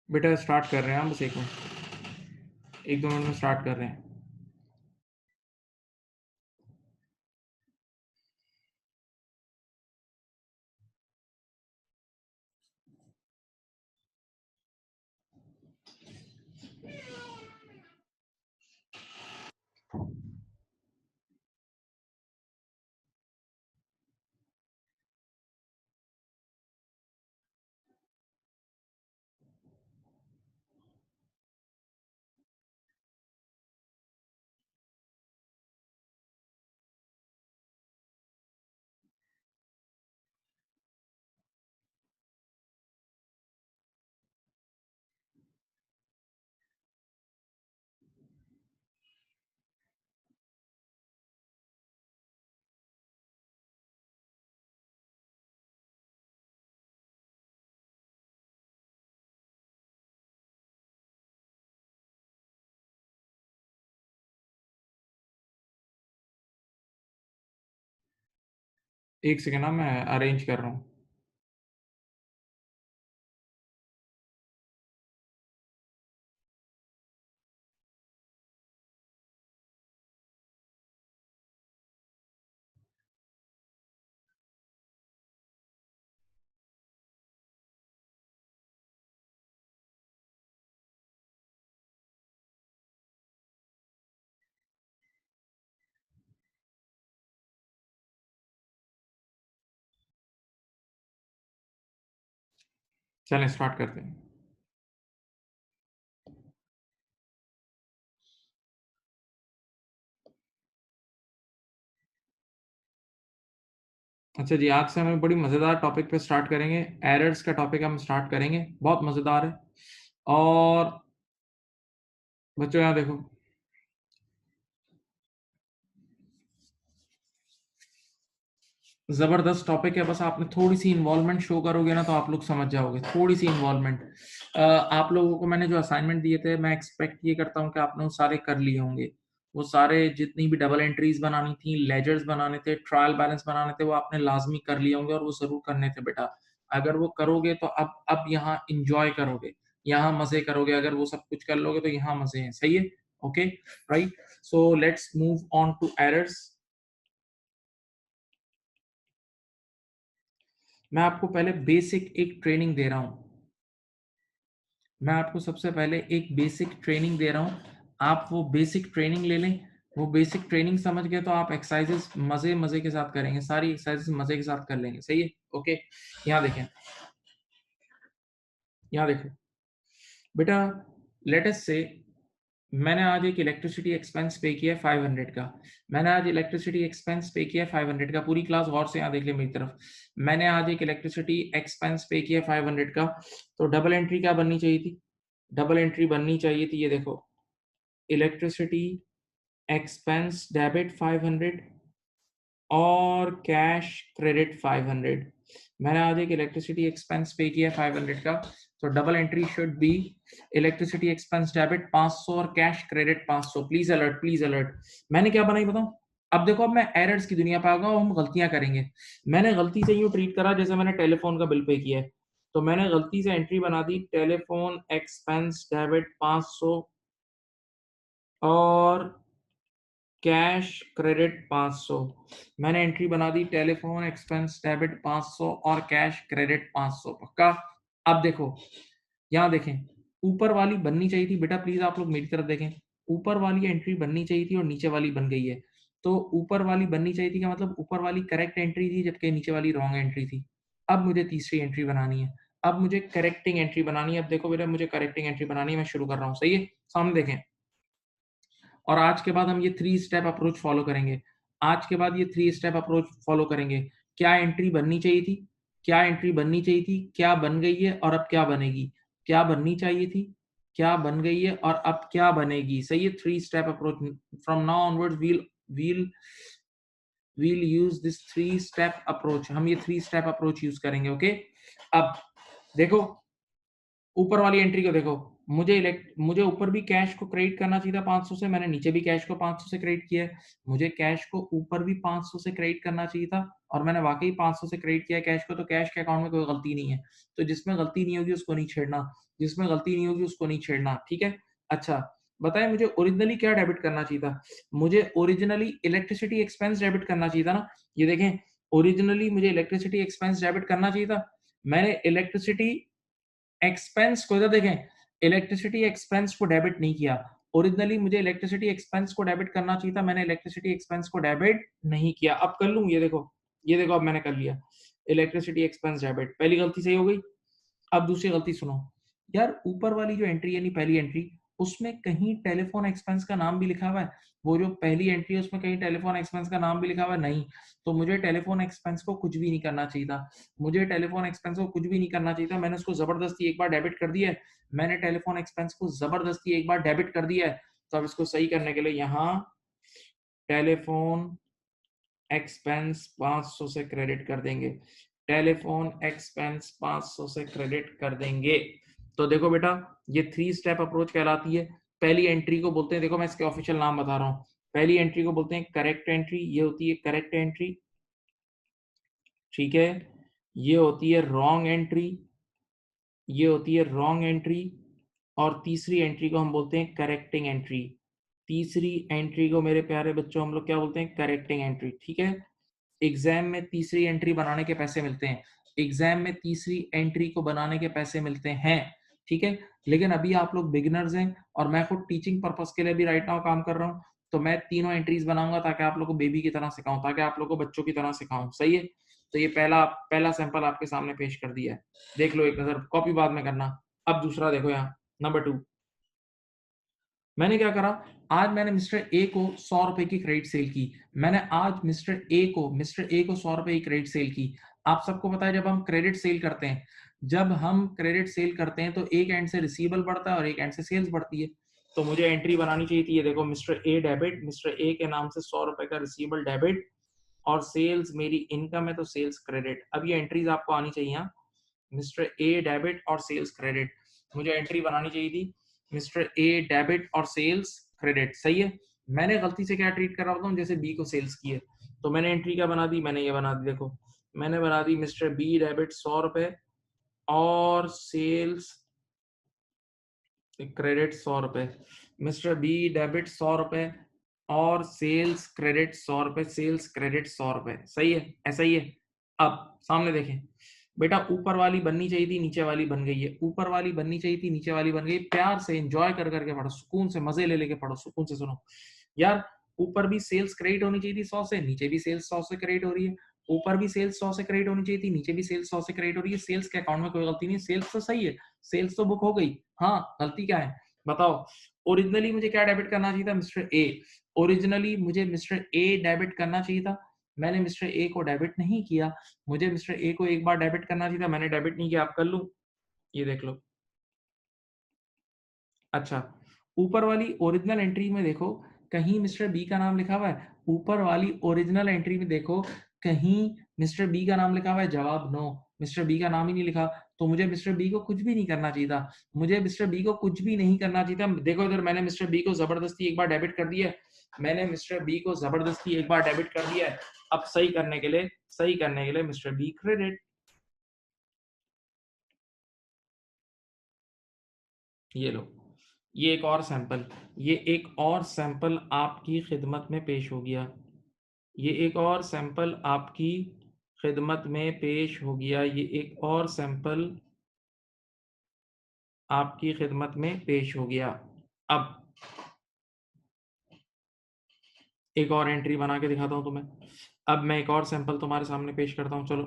बेटा स्टार्ट कर रहे हैं हम, बस 1 मिनट, 1-2 मिनट में स्टार्ट कर रहे हैं। एक सेकंड ना, मैं अरेंज कर रहा हूँ। चलें स्टार्ट करते हैं। अच्छा जी, आज से हम एक बड़ी मज़ेदार टॉपिक पे स्टार्ट करेंगे। एरर्स का टॉपिक हम स्टार्ट करेंगे, बहुत मज़ेदार है। और बच्चों यहाँ देखो, ज़बरदस्त टॉपिक है, बस आपने थोड़ी-सी इन्वॉल्वमेंट शो करोगे ना तो आप लोग समझ जाओगे, थोड़ी-सी इन्वॉल्वमेंट। आप लोगों को मैंने जो असाइनमेंट दिए थे, मैं एक्सपेक्ट ये करता हूँ कि आपने वो सारे कर लिए होंगे। वो सारे जितनी भी डबल एंट्रीज़ बनानी थी, लेजर्स बनाने थे, ट्रायल बैलेंस बनाने थे, वो आपने लाज़मी कर लिए होंगे और वो ज़रूर करने थे बेटा। अगर वो करोगे तो अब यहाँ एन्जॉय करोगे, यहाँ मज़े करोगे, अगर वो सब कुछ कर लोगे तो यहाँ मज़े हैं, सही है? Okay, right? So let's move on to errors. मैं आपको पहले बेसिक एक ट्रेनिंग दे रहा हूँ। मैं आपको सबसे पहले एक बेसिक ट्रेनिंग दे रहा हूँ। आप वो बेसिक ट्रेनिंग ले लें। वो बेसिक ट्रेनिंग समझ गए तो आप एक्सरसाइज़ेज़ मज़े-मज़े के साथ करेंगे। सारी एक्सरसाइज़ेज़ मज़े के साथ कर लेंगे। सही है? ओके। यहाँ देखें, यहाँ देखो। बेटा लेट अस से मैंने आज एक इलेक्ट्रिसिटी एक्सपेंस पे किया है 500 का। मैंने आज इलेक्ट्रिसिटी एक्सपेंस पे किया है 500 का। पूरी क्लास गौर से यहाँ देख ले मेरी तरफ। मैंने आज एक इलेक्ट्रिसिटी एक्सपेंस पे किया है 500 का। तो डबल एंट्री क्या बननी चाहिए थी? डबल एंट्री बननी चाहिए थी, ये देखो, इलेक्ट्रिसिटी एक्सपेंस डेबिट 500 और कैश क्रेडिट 500। मैंने आज एक इलेक्ट्रिसिटी एक्सपेंस पे किया 500 का, तो double entry should be electricity expense debit 500 और cash credit 500। Please alert, please alert. मैंने क्या बनाई बताऊं? अब देखो, अब मैं एरर्स की दुनिया पे आ गया हूं, हम गलतियां करेंगे। मैंने गलती से यूं ट्रीट करा जैसे मैंने टेलीफोन का बिल पे किया है। तो मैंने गलती से एंट्री बना दी टेलीफोन एक्सपेंस डेबिट 500 और कैश क्रेडिट 500। मैंने एंट्री बना दी टेलीफोन एक्सपेंस डेबिट 500 और कैश क्रेडिट 500। पक्का? अब देखो, यहाँ देखें, ऊपर वाली बननी चाहिए थी बेटा, प्लीज आप लोग मेरी तरफ देखें। ऊपर वाली एंट्री बननी चाहिए थी और नीचे वाली बन गई है। तो ऊपर वाली बननी चाहिए थी, का मतलब ऊपर वाली करेक्ट एंट्री थी जबकि नीचे वाली रॉन्ग एंट्री थी। अब मुझे तीसरी एंट्री बनानी है। अब मुझे करेक्टिंग एंट्री बनानी है। अब देखो बेटा, मुझे करेक्टिंग एंट्री बनानी है, मैं शुरू कर रहा हूँ। सही है? सामने देखें। और आज के बाद हम ये 3 स्टेप अप्रोच फॉलो करेंगे। आज के बाद ये 3 स्टेप अप्रोच फॉलो करेंगे। क्या एंट्री बननी चाहिए थी? क्या एंट्री बननी चाहिए थी? क्या बन गई है और अब क्या बनेगी? क्या बननी चाहिए थी? क्या बन गई है और अब क्या बनेगी? सही है? 3 step approach. From now onwards we'll we'll use this 3 step approach. हम ये 3 स्टेप अप्रोच यूज़ करेंगे, ओके? अब देखो, ऊपर वाली एंट्री को देखो। मुझे ऊपर भी कैश को क्रेडिट करना चाहिए था 500 से, मैंने नीचे भी कैश को 500 से क्रेडिट किया है। मुझे कैश को ऊपर भी 500 से क्रेडिट करना चाहिए था और मैंने वाक़ई 500 से क्रेडिट किया है कैश को, तो कैश के अकाउंट में कोई गलती नहीं है। तो जिसमें गलती नहीं होगी उसको नहीं छेड़ना, जिसमें गलती नहीं होगी उसको नहीं छेड़ना, ठीक है? अच्छा, बताएँ मुझे ओरिजिनली क्या डेबिट करना चाहिए था? मुझे ओरिजिनली इलेक्ट्रिसिटी एक्सपेंस डेबिट करना चाहिए था ना? ये देखें, ओरिजिनली मुझे इलेक्ट्रिसिटी एक्सपेंस डेबिट करना चाहिए था। मैंने इलेक्ट्रिसिटी एक्सपेंस को इधर देखें, इलेक्ट्रिसिटी एक्सपेंस को डेबिट नहीं किया। ओरिजिनली मुझे इलेक्ट्रिसिटी एक्सपेंस को डेबिट करना चाहिए था, मैंने इलेक्ट्रिसिटी एक्सपेंस को डेबिट नहीं किया। अब कर लूँ, ये देखो अब मैंने कर लिया। इलेक्ट्रिसिटी एक्सपेंस डेबिट, पहली गलती सही हो गई। अब दूसरी गलती सुनो, यार ऊपर वाली जो एंट्री यानी पहली एंट्री, उसमें कहीं टेलीफ़ोन एक्सपेंस का नाम भी लिखा हुआ है? वो जो पहली एंट्री है उसमें कहीं टेलीफ़ोन एक्सपेंस का नाम भी लिखा हुआ है? नहीं। तो मुझे टेलीफ़ोन एक्सपेंस को कुछ भी नहीं करना चाहिए था। मुझे टेलीफ़ोन एक्सपेंस को कुछ भी नहीं करना चाहिए था। मैंने उसको ज़बरदस्ती एक बार डेबिट कर दिया है। मैंने टेलीफ़ोन एक्सपेंस को ज़बरदस्ती एक बार डेबिट कर दिया है। तो अब इसको सही करने के लिए यहाँ टेलीफ़ोन एक्सपेंस 500 से क्रेडिट कर देंगे। टेलीफ़ोन एक्सपेंस 500 से क्रेडिट कर देंगे। तो देखो बेटा, ये 3 स्टेप अप्रोच कहलाती है। पहली एंट्री को बोलते हैं, देखो मैं इसके ऑफ़िशियल नाम बता रहा हूँ। पहली एंट्री को बोलते हैं करेक्ट एंट्री, ये होती है करेक्ट एंट्री, ठीक है? ये होती है रॉन्ग एंट्री, ये होती है रॉन्ग एंट्री और तीसरी एंट्री को हम बोलते हैं करेक्टिंग एंट्री। तीसरी एंट्री को मेरे प्यारे बच्चों हम लोग क्या बोलते हैं? करेक्टिंग एंट्री, ठीक है? एग्जाम में तीसरी एंट्री बनाने के पैसे मिलते हैं। एग्जाम में तीसरी एंट्री को बनाने के पैसे मिलते हैं, ठीक है? लेकिन अभी आप लोग बिगिनर्स हैं और मैं खुद टीचिंग पर्पस के लिए भी राइट नाउ काम कर रहा हूँ, तो मैं तीनों एंट्रीज बनाऊंगा ताकि आप लोग को बेबी की तरह सिखाऊं, ताकि आप लोग को बच्चों की तरह सिखाऊं, सही है? तो ये पहला पहला सैंपल आपके सामने पेश कर दिया है, देख लो एक नजर, कॉपी बाद में करना। अब दूसरा देखो यहाँ, नंबर 2, मैंने क्या करा, आज मैंने मिस्टर ए को 100 रुपए की क्रेडिट सेल की। मैंने आज मिस्टर ए को 100 रुपए की क्रेडिट सेल की। आप सबको पता है जब हम क्रेडिट सेल करते हैं, जब हम क्रेडिट सेल करते हैं तो एक एंड से रिसीवेबल बढ़ता है और एक एंड से सेल्स बढ़ती है। तो मुझे एंट्री बनानी चाहिए थी, ये देखो mister A debit, mister A के नाम से 100 रुपए का रिसीवेबल डेबिट और सेल्स मेरी इनकम है तो सेल्स क्रेडिट। अब ये एंट्रीज आपको आनी चाहिए यहाँ, मिस्टर ए डेबिट और सेल्स क्रेडिट। मुझे एंट्री बनानी चाहिए थी मिस्टर ए डेबिट और सेल्स क्रेडिट, सही है? मैंने गलती से क्या ट्रीट कर रहा होता हूँ, जैसे बी को सेल्स की है, तो मैंने एंट्री क्या बना दी, मैंने ये बना दी, देखो मैंने बना दी मिस्टर बी डेबिट 100 रुपए और सेल्स क्रेडिट 100 रुपए। मिस्टर बी डेबिट 100 रुपए और सेल्स क्रेडिट 100 रुपए, सेल्स क्रेडिट 100 रुपए, सही है? ऐसा ही है। अब सामने देखें बेटा, ऊपर वाली बननी चाहिए थी, नीचे वाली बन गई है। ऊपर वाली बननी चाहिए थी, नीचे वाली बन गई। प्यार से एंजॉय कर करके पढ़ो, सुकून से मजे ले लेके पढ़ो, सुकून से सुनो यार। ऊपर भी सेल्स क्रेडिट होनी चाहिए थी 100 से, नीचे भी सेल्स 100 से क्रेडिट हो रही है। ऊपर भी सेल्स 100 से क्रेडिट होनी चाहिए थी, नीचे भी सेल्स 100 से क्रेडिट हो रही है। सेल्स के अकाउंट में कोई गलती नहीं, सेल्स तो सही है, सेल्स तो बुक हो गई। हाँ, गलती क्या है बताओ? ओरिजिनली मुझे क्या डेबिट करना चाहिए था, मिस्टर ए। ओरिजिनली मुझे मिस्टर ए डेबिट करना चाहिए था, मैंने मिस्टर ए को डेबिट नहीं किया। मुझे मिस्टर ए को एक बार डेबिट करना चाहिए था, मैंने डेबिट नहीं किया। आप कर लूं, ये देख लो। अच्छा, ऊपर वाली ओरिजिनल एंट्री में देखो, कहीं मिस्टर बी का नाम लिखा हुआ है? ऊपर वाली ओरिजिनल एंट्री में देखो, कहीं मिस्टर बी का नाम लिखा हुआ है? जवाब नो, मिस्टर बी का नाम ही नहीं लिखा। तो मुझे मिस्टर बी को कुछ भी नहीं करना चाहिए था, मुझे मिस्टर बी को कुछ भी नहीं करना चाहिए था। देखो इधर मैंने मिस्टर बी को जबरदस्ती एक बार डेबिट कर दिया है, मैंने मिस्टर बी को जबरदस्ती एक बार डेबिट कर दिया है। अब सही करने के लिए मिस्टर बी क्रेडिट, ये लो, ये एक और सैंपल, ये एक और सैंपल आपकी खिदमत में पेश हो गया। ये एक और सैंपल आपकी खिदमत में पेश हो गया। ये एक और सैंपल आपकी खिदमत में पेश हो गया। अब एक और एंट्री बना के दिखाता हूं तुम्हें। अब मैं एक और सैंपल तुम्हारे सामने पेश करता हूं, चलो।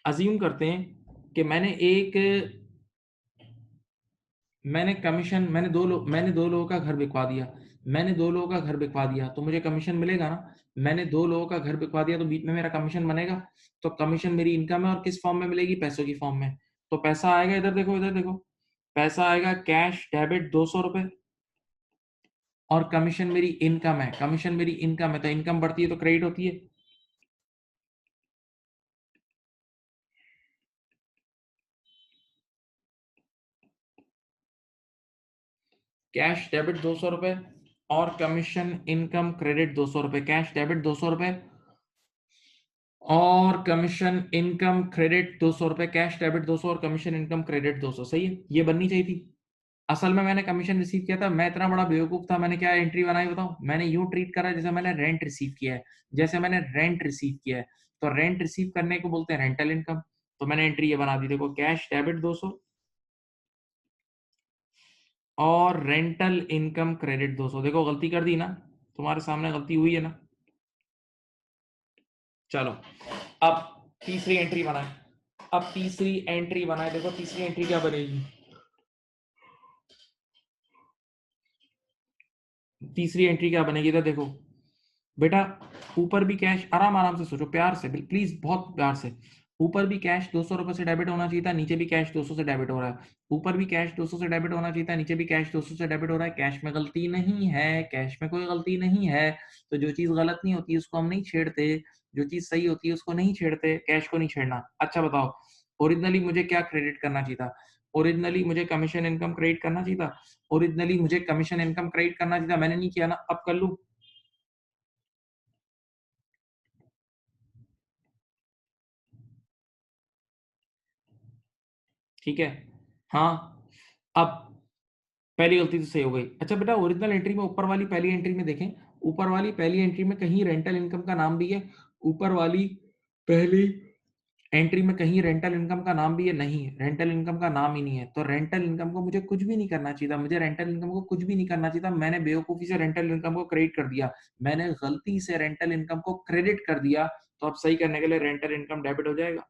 अज्यूम करते हैं कि मैंने दो लोगों का घर बिकवा दिया। मैंने दो लोगों का घर बिकवा दिया तो मुझे कमीशन मिलेगा ना? मैंने दो लोगों का घर बिकवा दिया तो बीच में मेरा कमीशन बनेगा। तो कमीशन मेरी इनकम है और किस फॉर्म में मिलेगी? पैसों की फॉर्म में। तो पैसा आएगा, इधर देखो, पैसा आएगा कैश डेबिट 200 रुपए और कमीशन मेरी इनकम है, कमीशन मेरी इनकम है, तो इनकम बढ़ती है तो क्रेडिट होती है। कैश डेबिट 200 रुपए और कमीशन इनकम क्रेडिट 200 रुपए। कैश डेबिट 200 रुपए और कमीशन इनकम क्रेडिट 200 रुपए। कैश डेबिट 200 और कमीशन इनकम क्रेडिट 200। सही है, ये बननी चाहिए थी। असल में मैंने कमीशन रिसीव किया था, मैं इतना बड़ा बेवकूफ था, मैंने क्या एंट्री बनाई बताऊं? मैंने यूं ट्रीट करा जैसे मैंने रेंट रिसीव किया है। जैसे मैंने रेंट रिसीव किया है, तो रेंट रिसीव करने को बोलते हैं रेंटल इनकम। तो मैंने एंट्री ये बना दी, देखो कैश डेबिट 200 और रेंटल इनकम क्रेडिट 200। देखो गलती कर दी ना, तुम्हारे सामने गलती हुई है ना। चलो अब तीसरी एंट्री बनाए। अब तीसरी एंट्री बनाए, देखो तीसरी एंट्री क्या बनेगी। तीसरी एंट्री क्या बनेगी तो देखो बेटा, ऊपर भी कैश, आराम आराम से सोचो, प्यार से, प्लीज बहुत प्यार से। ऊपर भी कैश 200 रुपए से डेबिट होना चाहिए था, नीचे भी कैश 200 से डेबिट हो रहा है। ऊपर भी कैश 200 से डेबिट होना चाहिए था, नीचे भी कैश 200 से डेबिट हो रहा है। कैश में गलती नहीं है, कैश में कोई गलती नहीं है। तो जो चीज गलत नहीं होती उसको हम नहीं छेड़ते, जो चीज सही होती है उसको नहीं छेड़ते, कैश को नहीं छेड़ना। अच्छा बताओ, ओरिजिनली मुझे क्या क्रेडिट करना चाहिए था? ओरिजिनली मुझे कमीशन इनकम क्रेडिट करना चाहिए था। ओरिजिनली मुझे कमीशन इनकम क्रेडिट करना चाहिए था, मैंने नहीं किया ना, अब कर लूं? ठीक है। हाँ, अब पहली गलती तो सही हो गई। अच्छा बेटा, ओरिजिनल एंट्री में ऊपर वाली पहली एंट्री में देखें, ऊपर वाली पहली एंट्री में कहीं रेंटल इनकम का नाम भी है? ऊपर वाली पहली एंट्री में कहीं रेंटल इनकम का नाम भी है? नहीं है, रेंटल इनकम का नाम ही नहीं है। तो रेंटल इनकम को मुझे कुछ भी नहीं करना चाहिए था, मुझे रेंटल इनकम को कुछ भी नहीं करना चाहिए था। मैंने बेवकूफी से रेंटल इनकम को क्रेडिट कर दिया, मैंने गलती से रेंटल इनकम को क्रेडिट कर दिया। तो अब सही करने के लिए रेंटल इनकम डेबिट हो जाएगा।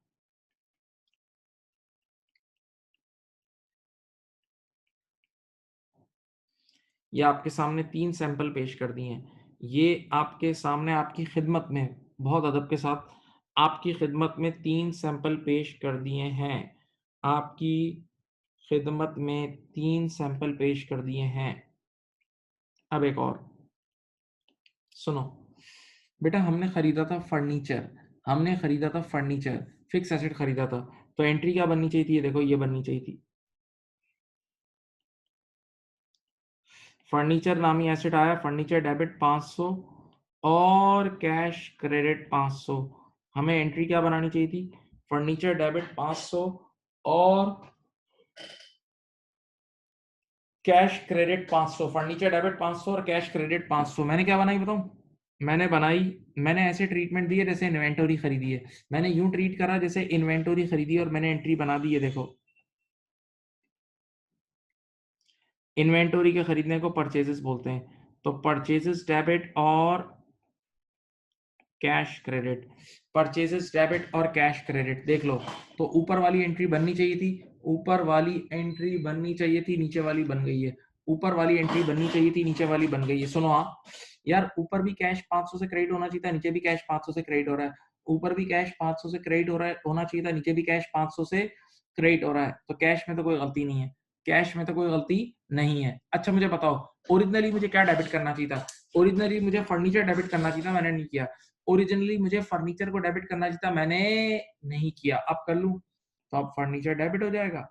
ये आपके सामने 3 सैंपल पेश कर दिए हैं। ये आपके सामने आपकी खिदमत में, बहुत अदब के साथ आपकी खिदमत में 3 सैंपल पेश कर दिए हैं। आपकी खिदमत में 3 सैंपल पेश कर दिए हैं। अब एक और सुनो बेटा, हमने खरीदा था फर्नीचर, फिक्स एसेट खरीदा था। तो एंट्री क्या बननी चाहिए थी? ये देखो, ये बननी चाहिए थी। फर्नीचर नामी एसेट आया, फर्नीचर डेबिट 500 और कैश क्रेडिट 500। हमें एंट्री क्या बनानी चाहिए थी? फर्नीचर डेबिट 500 और कैश क्रेडिट 500। फर्नीचर डेबिट 500 और कैश क्रेडिट 500। मैंने क्या बनाई बताऊं? मैंने बनाई, मैंने ऐसे ट्रीटमेंट दिए जैसे इन्वेंटरी खरीदी है। मैंने यूं ट्रीट करा जैसे इन्वेंटरी खरीदी है और मैंने एंट्री बना दी है। देखो, इन्वेंटरी के खरीदने को परचेजेस बोलते हैं। तो परचेजेस डेबिट और कैश क्रेडिट, परचेजेस डेबिट और कैश क्रेडिट, देख लो। तो ऊपर वाली एंट्री बननी चाहिए थी, ऊपर वाली एंट्री बननी चाहिए थी, नीचे वाली बन गई है। ऊपर वाली एंट्री बननी चाहिए थी, नीचे वाली बन गई है। सुनो हाँ यार, ऊपर भी कैश 500 से क्रेडिट होना चाहिए था, नीचे भी कैश 500 से क्रेडिट हो रहा है। ऊपर भी कैश 500 से क्रेडिट हो रहा है, होना चाहिए था, नीचे भी कैश 500 से क्रेडिट हो रहा है। तो कैश में तो कोई गलती नहीं है, कैश में तो कोई गलती नहीं है। अच्छा मुझे बताओ, ओरिजिनली मुझे क्या डेबिट करना चाहिए था? ओरिजिनली मुझे फर्नीचर डेबिट करना चाहिए था, मैंने नहीं किया। ओरिजिनली मुझे फर्नीचर को डेबिट करना चाहिए था, मैंने नहीं किया। अब कर लूं? तो अब फर्नीचर डेबिट हो जाएगा।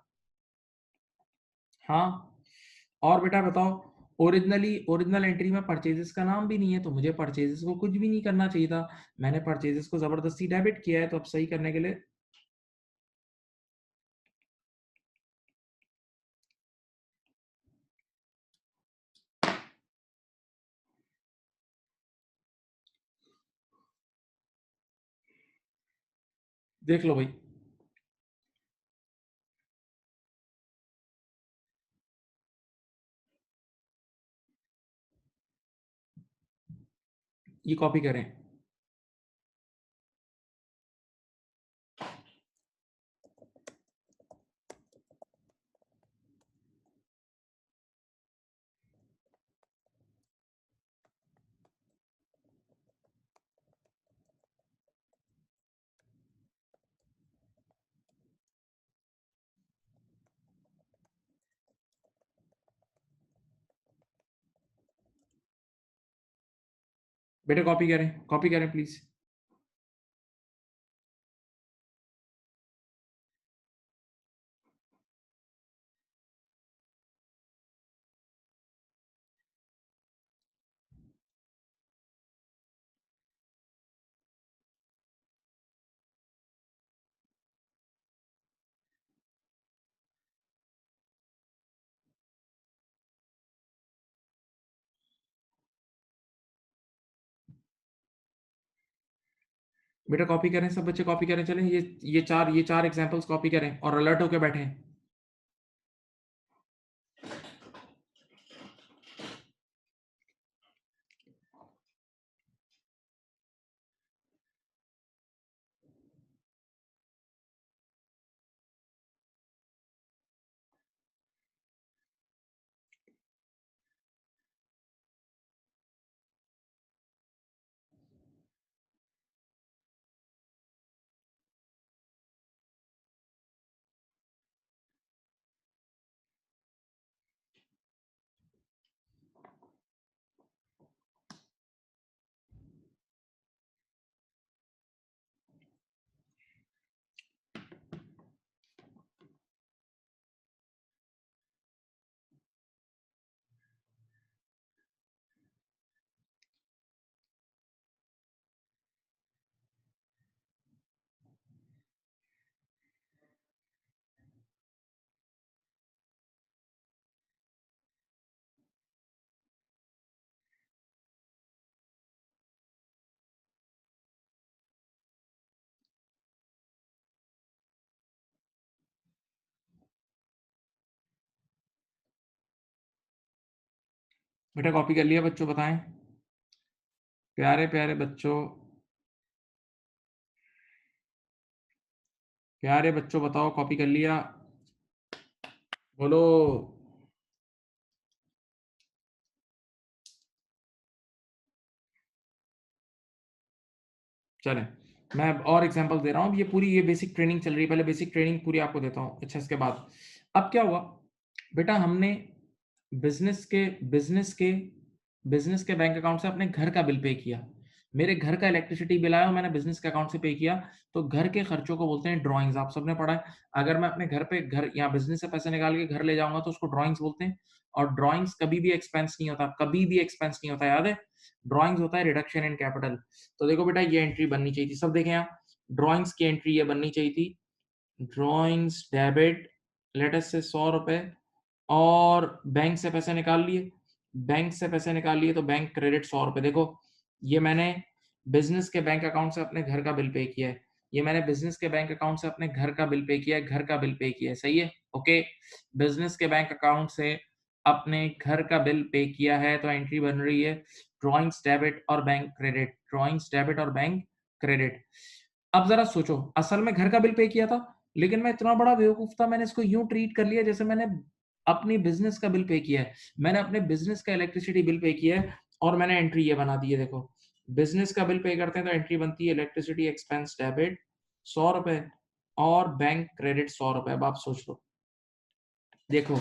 हाँ, और बेटा बताओ, ओरिजिनल एंट्री में परचेजेस का नाम भी नहीं है, तो मुझे परचेजेस को कुछ भी नहीं करना चाहिए था। मैंने परचेजेस को जबरदस्ती डेबिट किया है। तो अब सही करने के लिए देख लो भाई, ये कॉपी करें। बेटा कॉपी करें प्लीज। बेटा कॉपी करें, सब बच्चे कॉपी करें, चलें ये चार एग्जांपल्स कॉपी करें और अलर्ट होकर बैठें। बेटा कॉपी कर लिया बच्चों, बताएं। प्यारे प्यारे बच्चों, प्यारे बच्चों बताओ, कॉपी कर लिया? बोलो। चलें, मैं और एग्जांपल दे रहा हूँ। ये बेसिक ट्रेनिंग चल रही है, पहले बेसिक ट्रेनिंग पूरी आपको देता हूँ। अच्छा, इसके बाद अब क्या हुआ बेटा, हमने बिजनेस के बिजनेस के बिजनेस के बैंक अकाउंट से अपने घर का बिल पे किया। मेरे घर का इलेक्ट्रिसिटी बिल आया और मैंने बिजनेस के अकाउंट से पे किया। तो घर के खर्चों को बोलते हैं ड्राइंग्स, आप सबने पढ़ा है। अगर मैं अपने घर पे घर या बिजनेस से पैसे निकाल के घर ले जाऊंगा तो उसको ड्राइंग्स बोलते हैं। और ड्राइंग्स कभी भी एक्सपेंस नहीं होता, कभी भी एक्सपेंस नहीं होता, याद है। ड्राइंग्स होता है रिडक्शन इन कैपिटल। तो देखो बेटा, ये एंट्री बननी चाहिए थी, सब देखें यहाँ। ड्राइंग्स की एंट्री ये बननी चाहिए थी। ड्राइंग्स डेबिट, लेट अस से 100 रुपए, और बैंक से पैसे निकाल लिए। बैंक से पैसे निकाल लिए तो बैंक क्रेडिट 100 रुपए। देखो, ये मैंने बिजनेस के बैंक अकाउंट से अपने घर का बिल पे किया है। ये मैंने बिजनेस के बैंक अकाउंट से अपने घर का बिल पे किया है, घर का बिल पे किया है, सही है। ओके, बिजनेस के बैंक अकाउंट से अपने घर का बिल पे किया है, तो एंट्री बन रही है ड्राइंग्स डेबिट और बैंक क्रेडिट, ड्राइंग्स डेबिट और बैंक क्रेडिट। अब जरा सोचो, असल में घर का बिल पे किया था, लेकिन मैं इतना बड़ा बेवकूफ था, मैंने इसको यूं ट्रीट कर लिया जैसे मैंने अपनी बिजनेस का बिल पे किया है। मैंने अपने बिजनेस का इलेक्ट्रिसिटी बिल पे किया है और मैंने एंट्री ये बना दी है। देखो, बिजनेस का बिल पे करते हैं तो एंट्री बनती है इलेक्ट्रिसिटी एक्सपेंस डेबिट 100 रुपए और बैंक क्रेडिट 100 रुपए। अब आप सोच लो, देखो,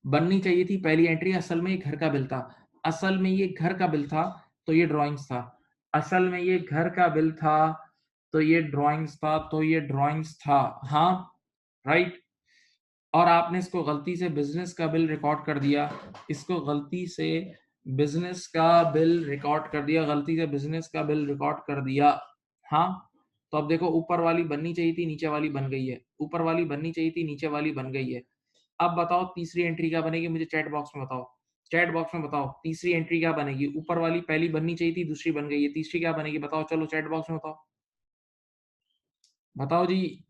बननी चाहिए थी पहली एंट्री, असल में ये घर का बिल था। असल में ये घर का बिल था, तो ये ड्राइंग्स था। असल में ये घर का बिल था, तो ये ड्राइंग्स था, तो ये ड्राइंग्स था। हाँ, राइट। और आपने इसको गलती से बिजनेस का बिल रिकॉर्ड कर दिया, इसको गलती से बिजनेस का बिल रिकॉर्ड कर दिया, गलती से बिजनेस का बिल रिकॉर्ड कर दिया। हाँ, तो अब देखो, ऊपर वाली बननी चाहिए थी, नीचे वाली बन गई है। ऊपर वाली बननी चाहिए थी, नीचे वाली बन गई है। अब बताओ तीसरी एंट्री क्या बनेगी, मुझे चैट बॉक्स में बताओ। चैट बॉक्स में बताओ तीसरी एंट्री क्या बनेगी। ऊपर वाली पहली बननी चाहिए थी, दूसरी बन गई है, तीसरी क्या बनेगी बताओ, चलो चैट बॉक्स में बताओ, बताओ जी।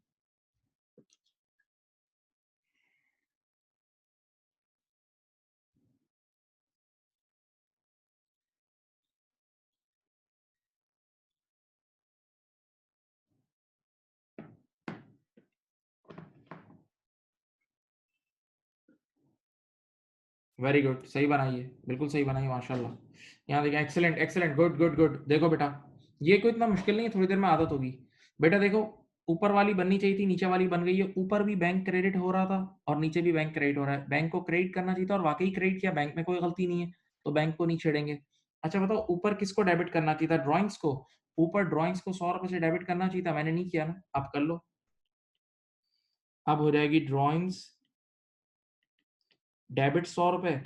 वेरी गुड, सही बनाई है, बिल्कुल सही बनाई, माशाल्लाह। यहाँ देखिए, excellent excellent, good good good. देखो बेटा, ये कोई इतना मुश्किल नहीं है, थोड़ी देर में आदत होगी। बेटा देखो, ऊपर वाली बननी चाहिए थी, नीचे वाली बन गई है। ऊपर भी बैंक क्रेडिट हो रहा था और नीचे भी बैंक क्रेडिट हो रहा है। बैंक को क्रेडिट करना चाहिए था और वाकई क्रेडिट किया, बैंक में कोई गलती नहीं है, तो बैंक को नहीं छेड़ेंगे। अच्छा बताओ, ऊपर किसको डेबिट करना चाहिए था, ड्राइंग्स को। ऊपर ड्राइंग्स को 100 रुपए से डेबिट करना चाहिए था, मैंने नहीं किया ना, आप कर लो। अब हो जाएगी ड्राइंग्स डेबिट 100 रुपए।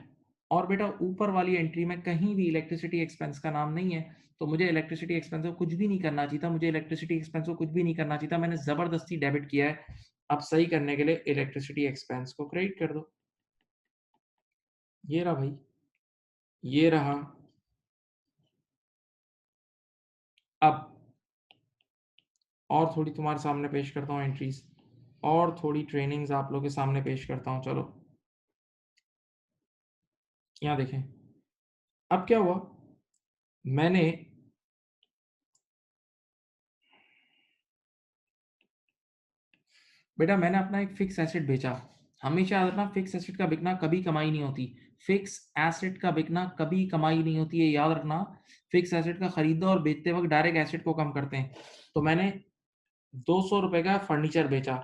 और बेटा ऊपर वाली एंट्री में कहीं भी इलेक्ट्रिसिटी एक्सपेंस का नाम नहीं है, तो मुझे इलेक्ट्रिसिटी एक्सपेंस को कुछ भी नहीं करना चाहिए था, मुझे इलेक्ट्रिसिटी एक्सपेंस को कुछ भी नहीं करना चाहिए था, मैंने जबरदस्ती डेबिट किया है। अब सही करने के लिए इलेक्ट्रिसिटी एक्सपेंस को क्रेडिट कर दो। ये रहा भाई, ये रहा। अब और थोड़ी तुम्हारे सामने पेश करता हूँ एंट्रीज, और थोड़ी ट्रेनिंग्स आप लोगों के सामने पेश करता हूँ। चलो यहाँ देखें, अब क्या हुआ, मैंने बेटा मैंने अपना एक फिक्स एसेट बेचा। हमेशा याद रखना, फिक्स एसेट का बिकना कभी कमाई नहीं होती। फिक्स एसेट का बिकना कभी कमाई नहीं होती है, याद रखना। फिक्स एसेट का खरीदो और बेचते वक्त डायरेक्ट एसेट को कम करते हैं। तो मैंने 200 रुपए का फर्नीचर बेचा,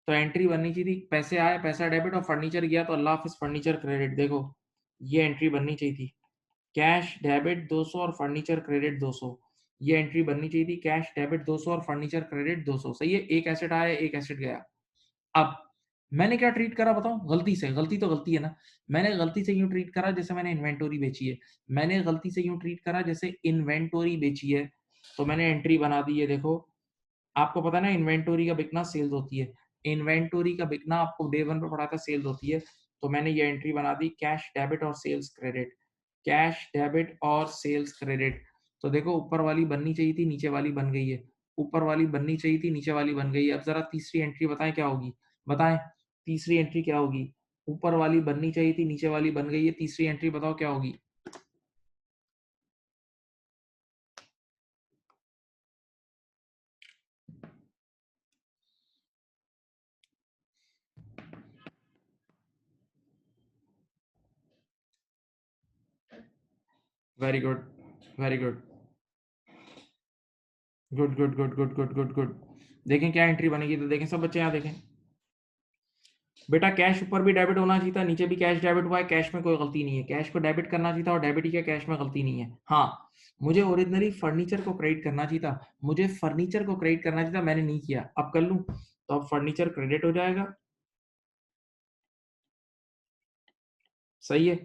तो एंट्री बननी चाहिए थी, पैसे आए, पैसा डेबिट और फर्नीचर गया तो अल्लाह हाफिज फर्नीचर क्रेडिट। देखो ये एंट्री बननी चाहिए थी, कैश डेबिट 200 और फर्नीचर क्रेडिट 200। ये एंट्री बननी चाहिए थी, कैश डेबिट 200 और फर्नीचर क्रेडिट 200। सही है, एक एसेट आया, एक एसेट गया। अब मैंने क्या ट्रीट करा बताऊं, गलती से, गलती तो गलती है ना। मैंने गलती से यूं ट्रीट करा जैसे मैंने इन्वेंटोरी बेची है। मैंने गलती से यूं ट्रीट करा जैसे इन्वेंटोरी बेची है। तो मैंने एंट्री बना दी है, देखो आपको पता है ना इन्वेंटोरी का बिकना सेल्स होती है। इन्वेंटोरी का बिकना आपको डे वन पे पढ़ा था, सेल्स होती है। तो मैंने ये एंट्री बना दी, कैश डेबिट और सेल्स क्रेडिट, कैश डेबिट और सेल्स क्रेडिट। तो देखो ऊपर वाली बननी चाहिए थी, नीचे वाली बन गई है। ऊपर वाली बननी चाहिए थी, नीचे वाली बन गई है। अब जरा तीसरी एंट्री बताएं क्या होगी, बताएं तीसरी एंट्री क्या होगी। ऊपर वाली बननी चाहिए थी, नीचे वाली बन गई है, तीसरी एंट्री बताओ क्या होगी। Very good, very good, good good good good good good good. देखें क्या एंट्री बनेगी, तो देखें सब बच्चे यहाँ देखें। बेटा कैश ऊपर भी डेबिट होना चाहिए था, नीचे भी कैश डेबिट हुआ है, कैश में कोई गलती नहीं है। कैश को डेबिट करना चाहिए था और डेबिट ही क्या, कैश में गलती नहीं है। हाँ, मुझे ओरिजिनली फर्नीचर को क्रेडिट करना चाहिए था, मुझे फर्नीचर को क्रेडिट करना चाहिए था, मैंने नहीं किया। अब कर लूं, तो अब फर्नीचर क्रेडिट हो जाएगा। सही है।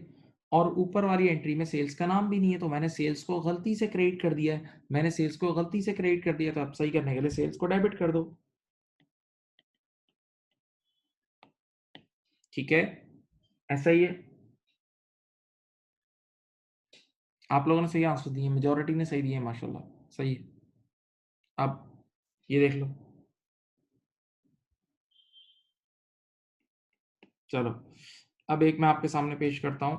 और ऊपर वाली एंट्री में सेल्स का नाम भी नहीं है, तो मैंने सेल्स को गलती से क्रेडिट कर दिया है। मैंने सेल्स को गलती से क्रेडिट कर दिया, तो अब सही करने के लिए सेल्स को डेबिट कर दो। ठीक है, ऐसा ही है। आप लोगों ने सही आंसर दिए, मेजोरिटी ने सही दिए माशाल्लाह। सही है। अब ये देख लो, चलो अब एक मैं आपके सामने पेश करता हूं।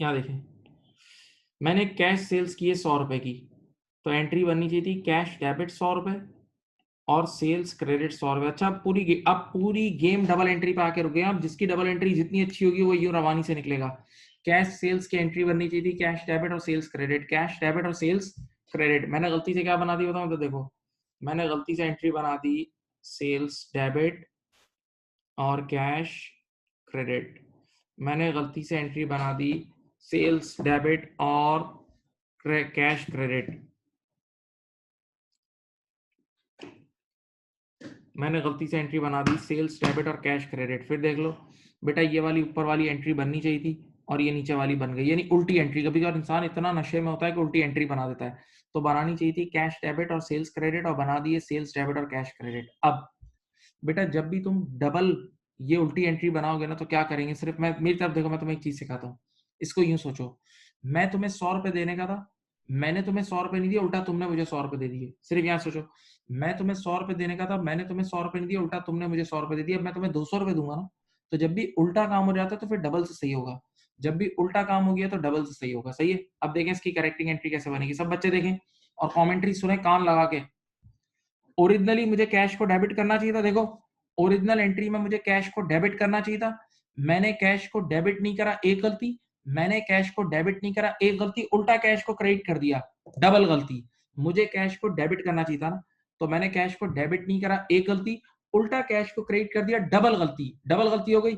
यहाँ देखें, मैंने कैश सेल्स की है 100 रुपए की, तो एंट्री बननी चाहिए थी कैश डेबिट 100 रुपए और सेल्स क्रेडिट 100 रुपए। अच्छा अब पूरी गेम डबल एंट्री पे आके रुक गए। अब जिसकी डबल एंट्री जितनी अच्छी होगी वो यूं रवानी से निकलेगा। कैश सेल्स की एंट्री बननी चाहिए थी कैश डेबिट और सेल्स क्रेडिट, कैश डेबिट और सेल्स क्रेडिट। मैंने गलती से क्या बना दी बताऊं, तो देखो मैंने गलती से एंट्री बना दी सेल्स डेबिट और कैश क्रेडिट। मैंने गलती से एंट्री बना दी सेल्स डेबिट और कैश क्रेडिट। मैंने गलती से एंट्री बना दी सेल्स डेबिट और कैश क्रेडिट। फिर देख लो बेटा, ये वाली ऊपर वाली एंट्री बननी चाहिए थी और ये नीचे वाली बन गई, यानी उल्टी एंट्री। कभी कभार इंसान इतना नशे में होता है कि उल्टी एंट्री बना देता है। तो बनानी चाहिए थी कैश डेबिट और सेल्स क्रेडिट, और बना दिए सेल्स डेबिट और कैश क्रेडिट। अब बेटा जब भी तुम डबल ये उल्टी एंट्री बनाओगे ना, तो क्या करेंगे, सिर्फ मैं मेरी तरफ देखो, मैं तुम्हें एक चीज सिखाता हूँ। इसको यूं सोचो, मैं तुम्हें 100 रुपए देने का था, मैंने तुम्हें 100 रुपए नहीं दिए, उल्टा तुमने मुझे 100 रुपए दे दिए। सिर्फ यहाँ सोचो, मैं तुम्हें 100 रुपए देने का था, मैंने तुम्हें 100 रुपए नहीं दिए, उल्टा तुमने मुझे 100 रुपए दे दिए। अब मैं तुम्हें 200 रुपए दूंगा ना, तो जब भी उल्टा काम हो जाता है तो फिर डबल से सही होगा। जब भी उल्टा काम हो गया तो डबल से सही होगा। सही है। अब देखें इसकी करेक्टिंग एंट्री कैसे बनेगी, सब बच्चे देखें और कॉमेंट्री सुने कान लगा के। ओरिजिनली मुझे कैश को डेबिट करना चाहिए था, देखो ओरिजिनल एंट्री में मुझे कैश को डेबिट करना चाहिए था, मैंने कैश को डेबिट नहीं करा, एक गलती। मैंने कैश को डेबिट नहीं करा, एक गलती, उल्टा कैश को क्रेडिट कर दिया, डबल गलती। मुझे कैश को डेबिट करना चाहिए था ना, तो मैंने कैश को डेबिट नहीं करा, एक गलती, उल्टा कैश को क्रेडिट कर दिया, डबल गलती, डबल गलती हो गई।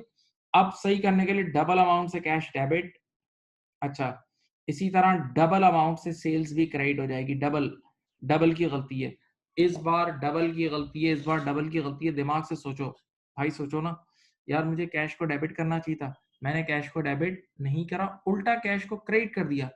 अब सही करने के लिए डबल अमाउंट से कैश डेबिट। अच्छा, इसी तरह डबल अमाउंट से सेल्स भी क्रेडिट हो जाएगी, डबल, डबल की गलती है इस बार, डबल की गलती है इस बार, डबल की गलती है। दिमाग से सोचो भाई, सोचो ना यार, मुझे कैश को डेबिट करना चाहिए था, मैंने कैश को डेबिट नहीं करा, उल्टा कैश को क्रेडिट कर दिया,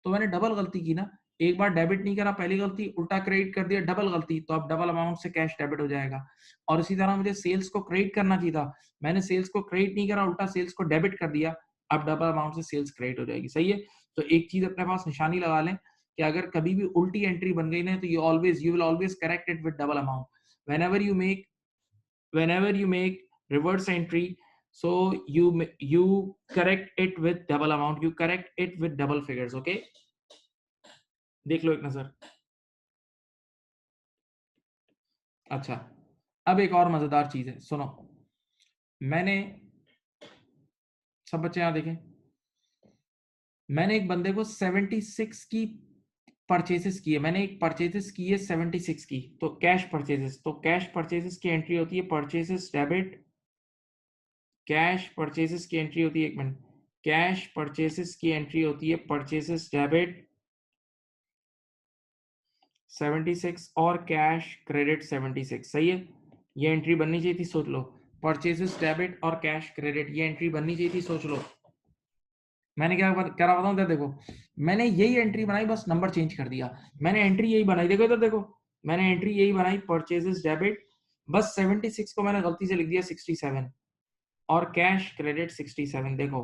तो मैंने डबल गलती की ना। एक बार डेबिट नहीं करा, पहली गलती, उल्टा क्रेडिट कर दिया, डबल गलती, तो अब डबल अमाउंट से कैश डेबिट हो जाएगा। और इसी तरह मुझे सेल्स को क्रेडिट करना चाहिए था, मैंने सेल्स को क्रेडिट नहीं करा, उल्टा सेल्स को डेबिट कर दिया, अब डबल अमाउंट से सेल्स क्रेडिट हो जाएगी। सही है। तो एक चीज अपने पास निशानी लगा लें कि अगर कभी भी उल्टी एंट्री बन गई ना तो you will always correct it with double amount whenever you make reverse entry, so you correct it with double amount, you correct it with double figures. okay, देख लो एक नजर। अच्छा, अब एक और मजेदार चीज है, सुनो। मैंने, सब बच्चे यहां देखें, मैंने एक बंदे को 76 की परचेसेस की है, मैंने एक परचेसेस की है 76 की, तो कैश परचेसेस, तो कैश परचेसेस की एंट्री होती है परचेसेस डेबिट, कैश परचेसेस की एंट्री होती है, एक मिनट, कैश परचेसेस की एंट्री होती है परचेसेस डेबिट 76 और कैश क्रेडिट 76। सही है, ये एंट्री बननी चाहिए थी, सोच लो। परचेसेस डेबिट और कैश क्रेडिट, ये एंट्री बननी चाहिए थी, सोच लो। मैंने क्या करा बताऊं, इधर देखो, मैंने यही एंट्री बनाई, बस नंबर चेंज कर दिया। मैंने एंट्री यही बनाई, देखो इधर देखो, मैंने एंट्री यही बनाई परचेसेस डेबिट, बस 76 को मैंने गलती से लिख दिया 67 और कैश क्रेडिट 67। देखो,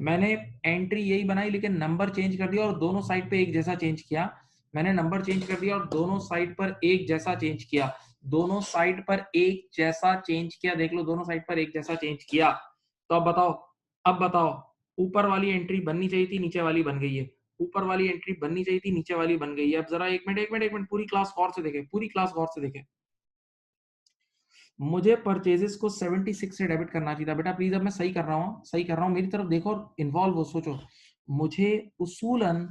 मैंने एंट्री यही बनाई लेकिन नंबर चेंज कर दिया और दोनों साइड पे एक जैसा चेंज किया। मैंने नंबर चेंज कर दिया और दोनों साइड पर एक जैसा चेंज किया, दोनों साइड पर एक जैसा चेंज किया, देख लो दोनों साइड पर एक जैसा चेंज किया। तो अब बताओ, अब बताओ, ऊपर वाली एंट्री बननी चाहिए थी, नीचे वाली बन गई है, ऊपर वाली एंट्री बननी चाहिए थी, नीचे वाली बन गई है। अब जरा एक मिनट एक मिनट एक मिनट, पूरी क्लास गौर से देखे, पूरी क्लास गौर से देखे। मुझे परचेजेस को 76 से डेबिट करना चाहिए था बेटा, प्लीज, अब मैं सही कर रहा हूँ, सही कर रहा हूँ, मेरी तरफ देखो और इन्वॉल्व हो, सोचो। मुझे उसूलन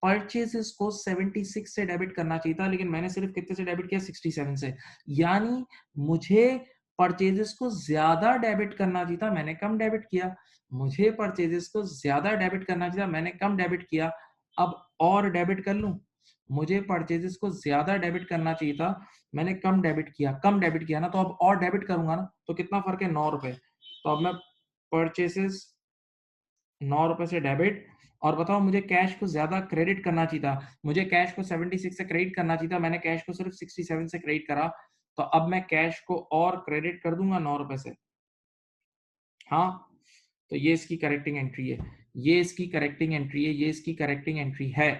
परचेजेस को 76 से डेबिट करना चाहिए था, लेकिन मैंने सिर्फ कितने से डेबिट किया, 67 से। यानी मुझे परचेजेस को ज्यादा डेबिट करना चाहिए था, मैंने कम डेबिट किया। मुझे परचेजेस को ज्यादा डेबिट करना चाहिए था, मैंने कम डेबिट किया। अब और डेबिट कर लूं, मुझे परचेजेस को ज्यादा डेबिट करना चाहिए था, मैंने कम डेबिट किया, कम डेबिट किया ना, तो अब और डेबिट करूंगा ना, तो कितना फर्क है, 9 रुपए। तो अब मैं परचेसेस 9 रुपए से डेबिट, और बताओ मुझे कैश को ज्यादा क्रेडिट करना चाहिए था, मुझे कैश को 76 से क्रेडिट करना चाहिए था, मैंने कैश को सिर्फ 67 से क्रेडिट करा। तो अब मैं कैश को और क्रेडिट कर दूंगा 9 रुपए से। हाँ, तो ये इसकी करेक्टिंग एंट्री है, ये इसकी करेक्टिंग एंट्री है, ये इसकी करेक्टिंग एंट्री है।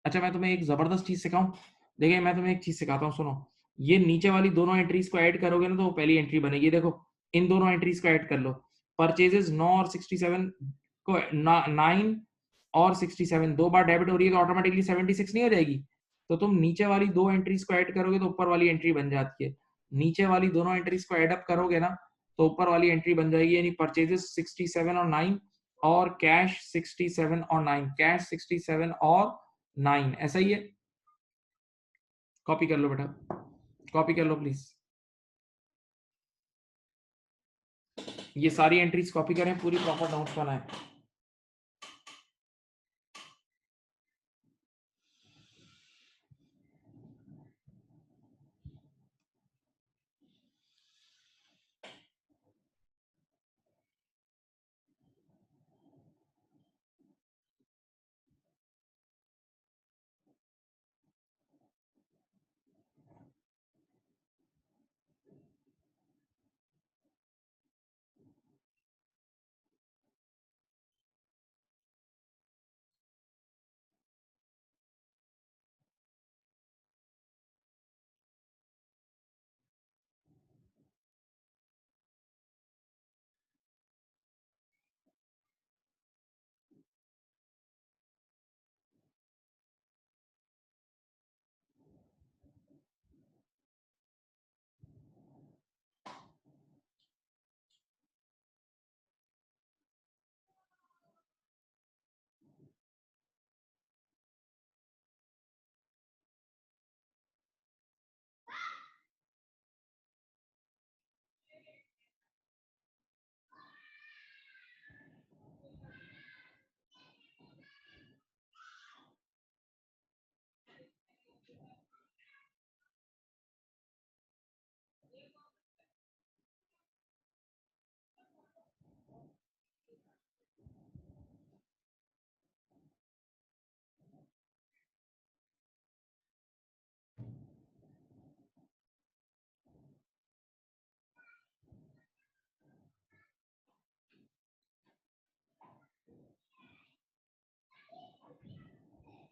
अच्छा, मैं तुम्हें एक जबरदस्त चीज सिखाऊं, देखिए मैं तुम्हें एक चीज सिखाता हूँ, सुनो। ये नीचे वाली दोनों एंट्रीज को ऐड करोगे ना तो वो पहली एंट्री बनेगी, देखो इन दोनों एंट्रीज को ऐड कर लो, परचेजेस 9 और 67 को, 9 और 67 दो बार डेबिट हो रही है तो ऑटोमेटिकली 76 नहीं हो जाएगी। तो तुम नीचे वाली दो एंट्रीज को ऐड करोगे तो ऊपर वाली एंट्री बन जाती है, नीचे वाली दोनों एंट्रीज को ऐड अप करोगे ना तो ऊपर वाली एंट्री बन जाएगी, यानी परचेजेस 67 और 9 और कैश 67 और 9, कैश 67 और 9, ऐसा ही है। कॉपी कर लो बेटा, कॉपी कर लो प्लीज, ये सारी एंट्रीज कॉपी करें, पूरी प्रॉपर नोट्स बनाएं।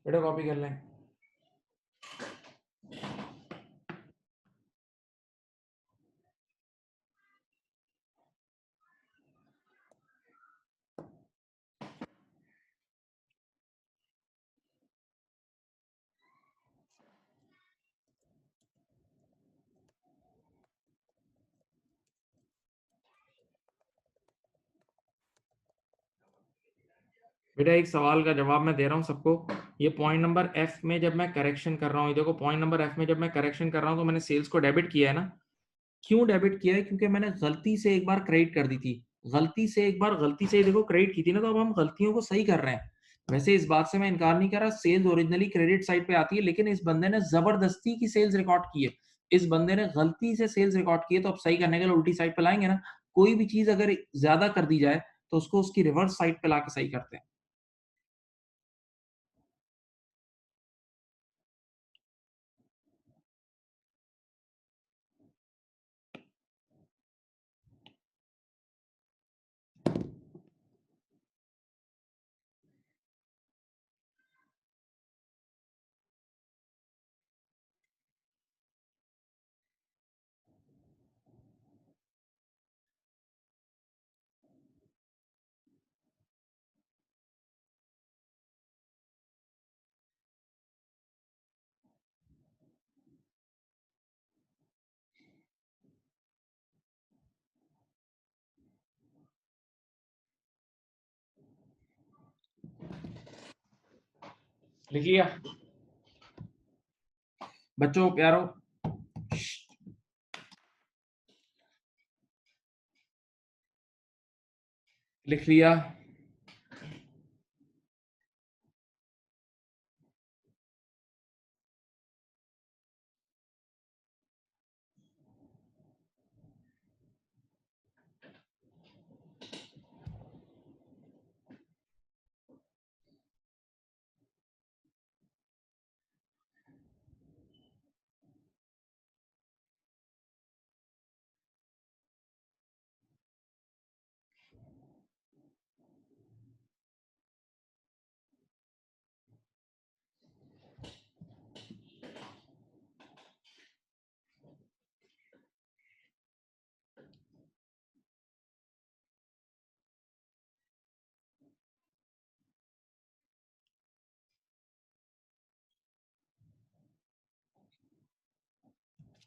बेटा कॉपी कर लें। बेटा एक सवाल का जवाब मैं दे रहा हूँ सबको। ये पॉइंट नंबर एफ में जब मैं करेक्शन कर रहा हूँ, ये देखो पॉइंट नंबर एफ में जब मैं करेक्शन कर रहा हूँ तो मैंने सेल्स को डेबिट किया है ना। क्यों डेबिट किया है? क्योंकि मैंने गलती से एक बार क्रेडिट कर दी थी। गलती से एक बार गलती से देखो क्रेडिट की थी ना, तो अब हम गलतियों को सही कर रहे हैं। वैसे इस बात से मैं इनकार नहीं कर रहा, सेल्स ओरिजिनली क्रेडिट साइड पे आती है, लेकिन इस बंदे ने जबरदस्ती की सेल्स रिकॉर्ड की है। इस बंदे ने गलती से सेल्स रिकॉर्ड की है, तो अब सही करने के लिए उल्टी साइड पे लाएंगे ना। कोई भी चीज अगर ज्यादा कर दी जाए तो उसको उसकी रिवर्स साइड पे लाके सही करते हैं। लिख लिया बच्चों प्यारो? लिख लिया?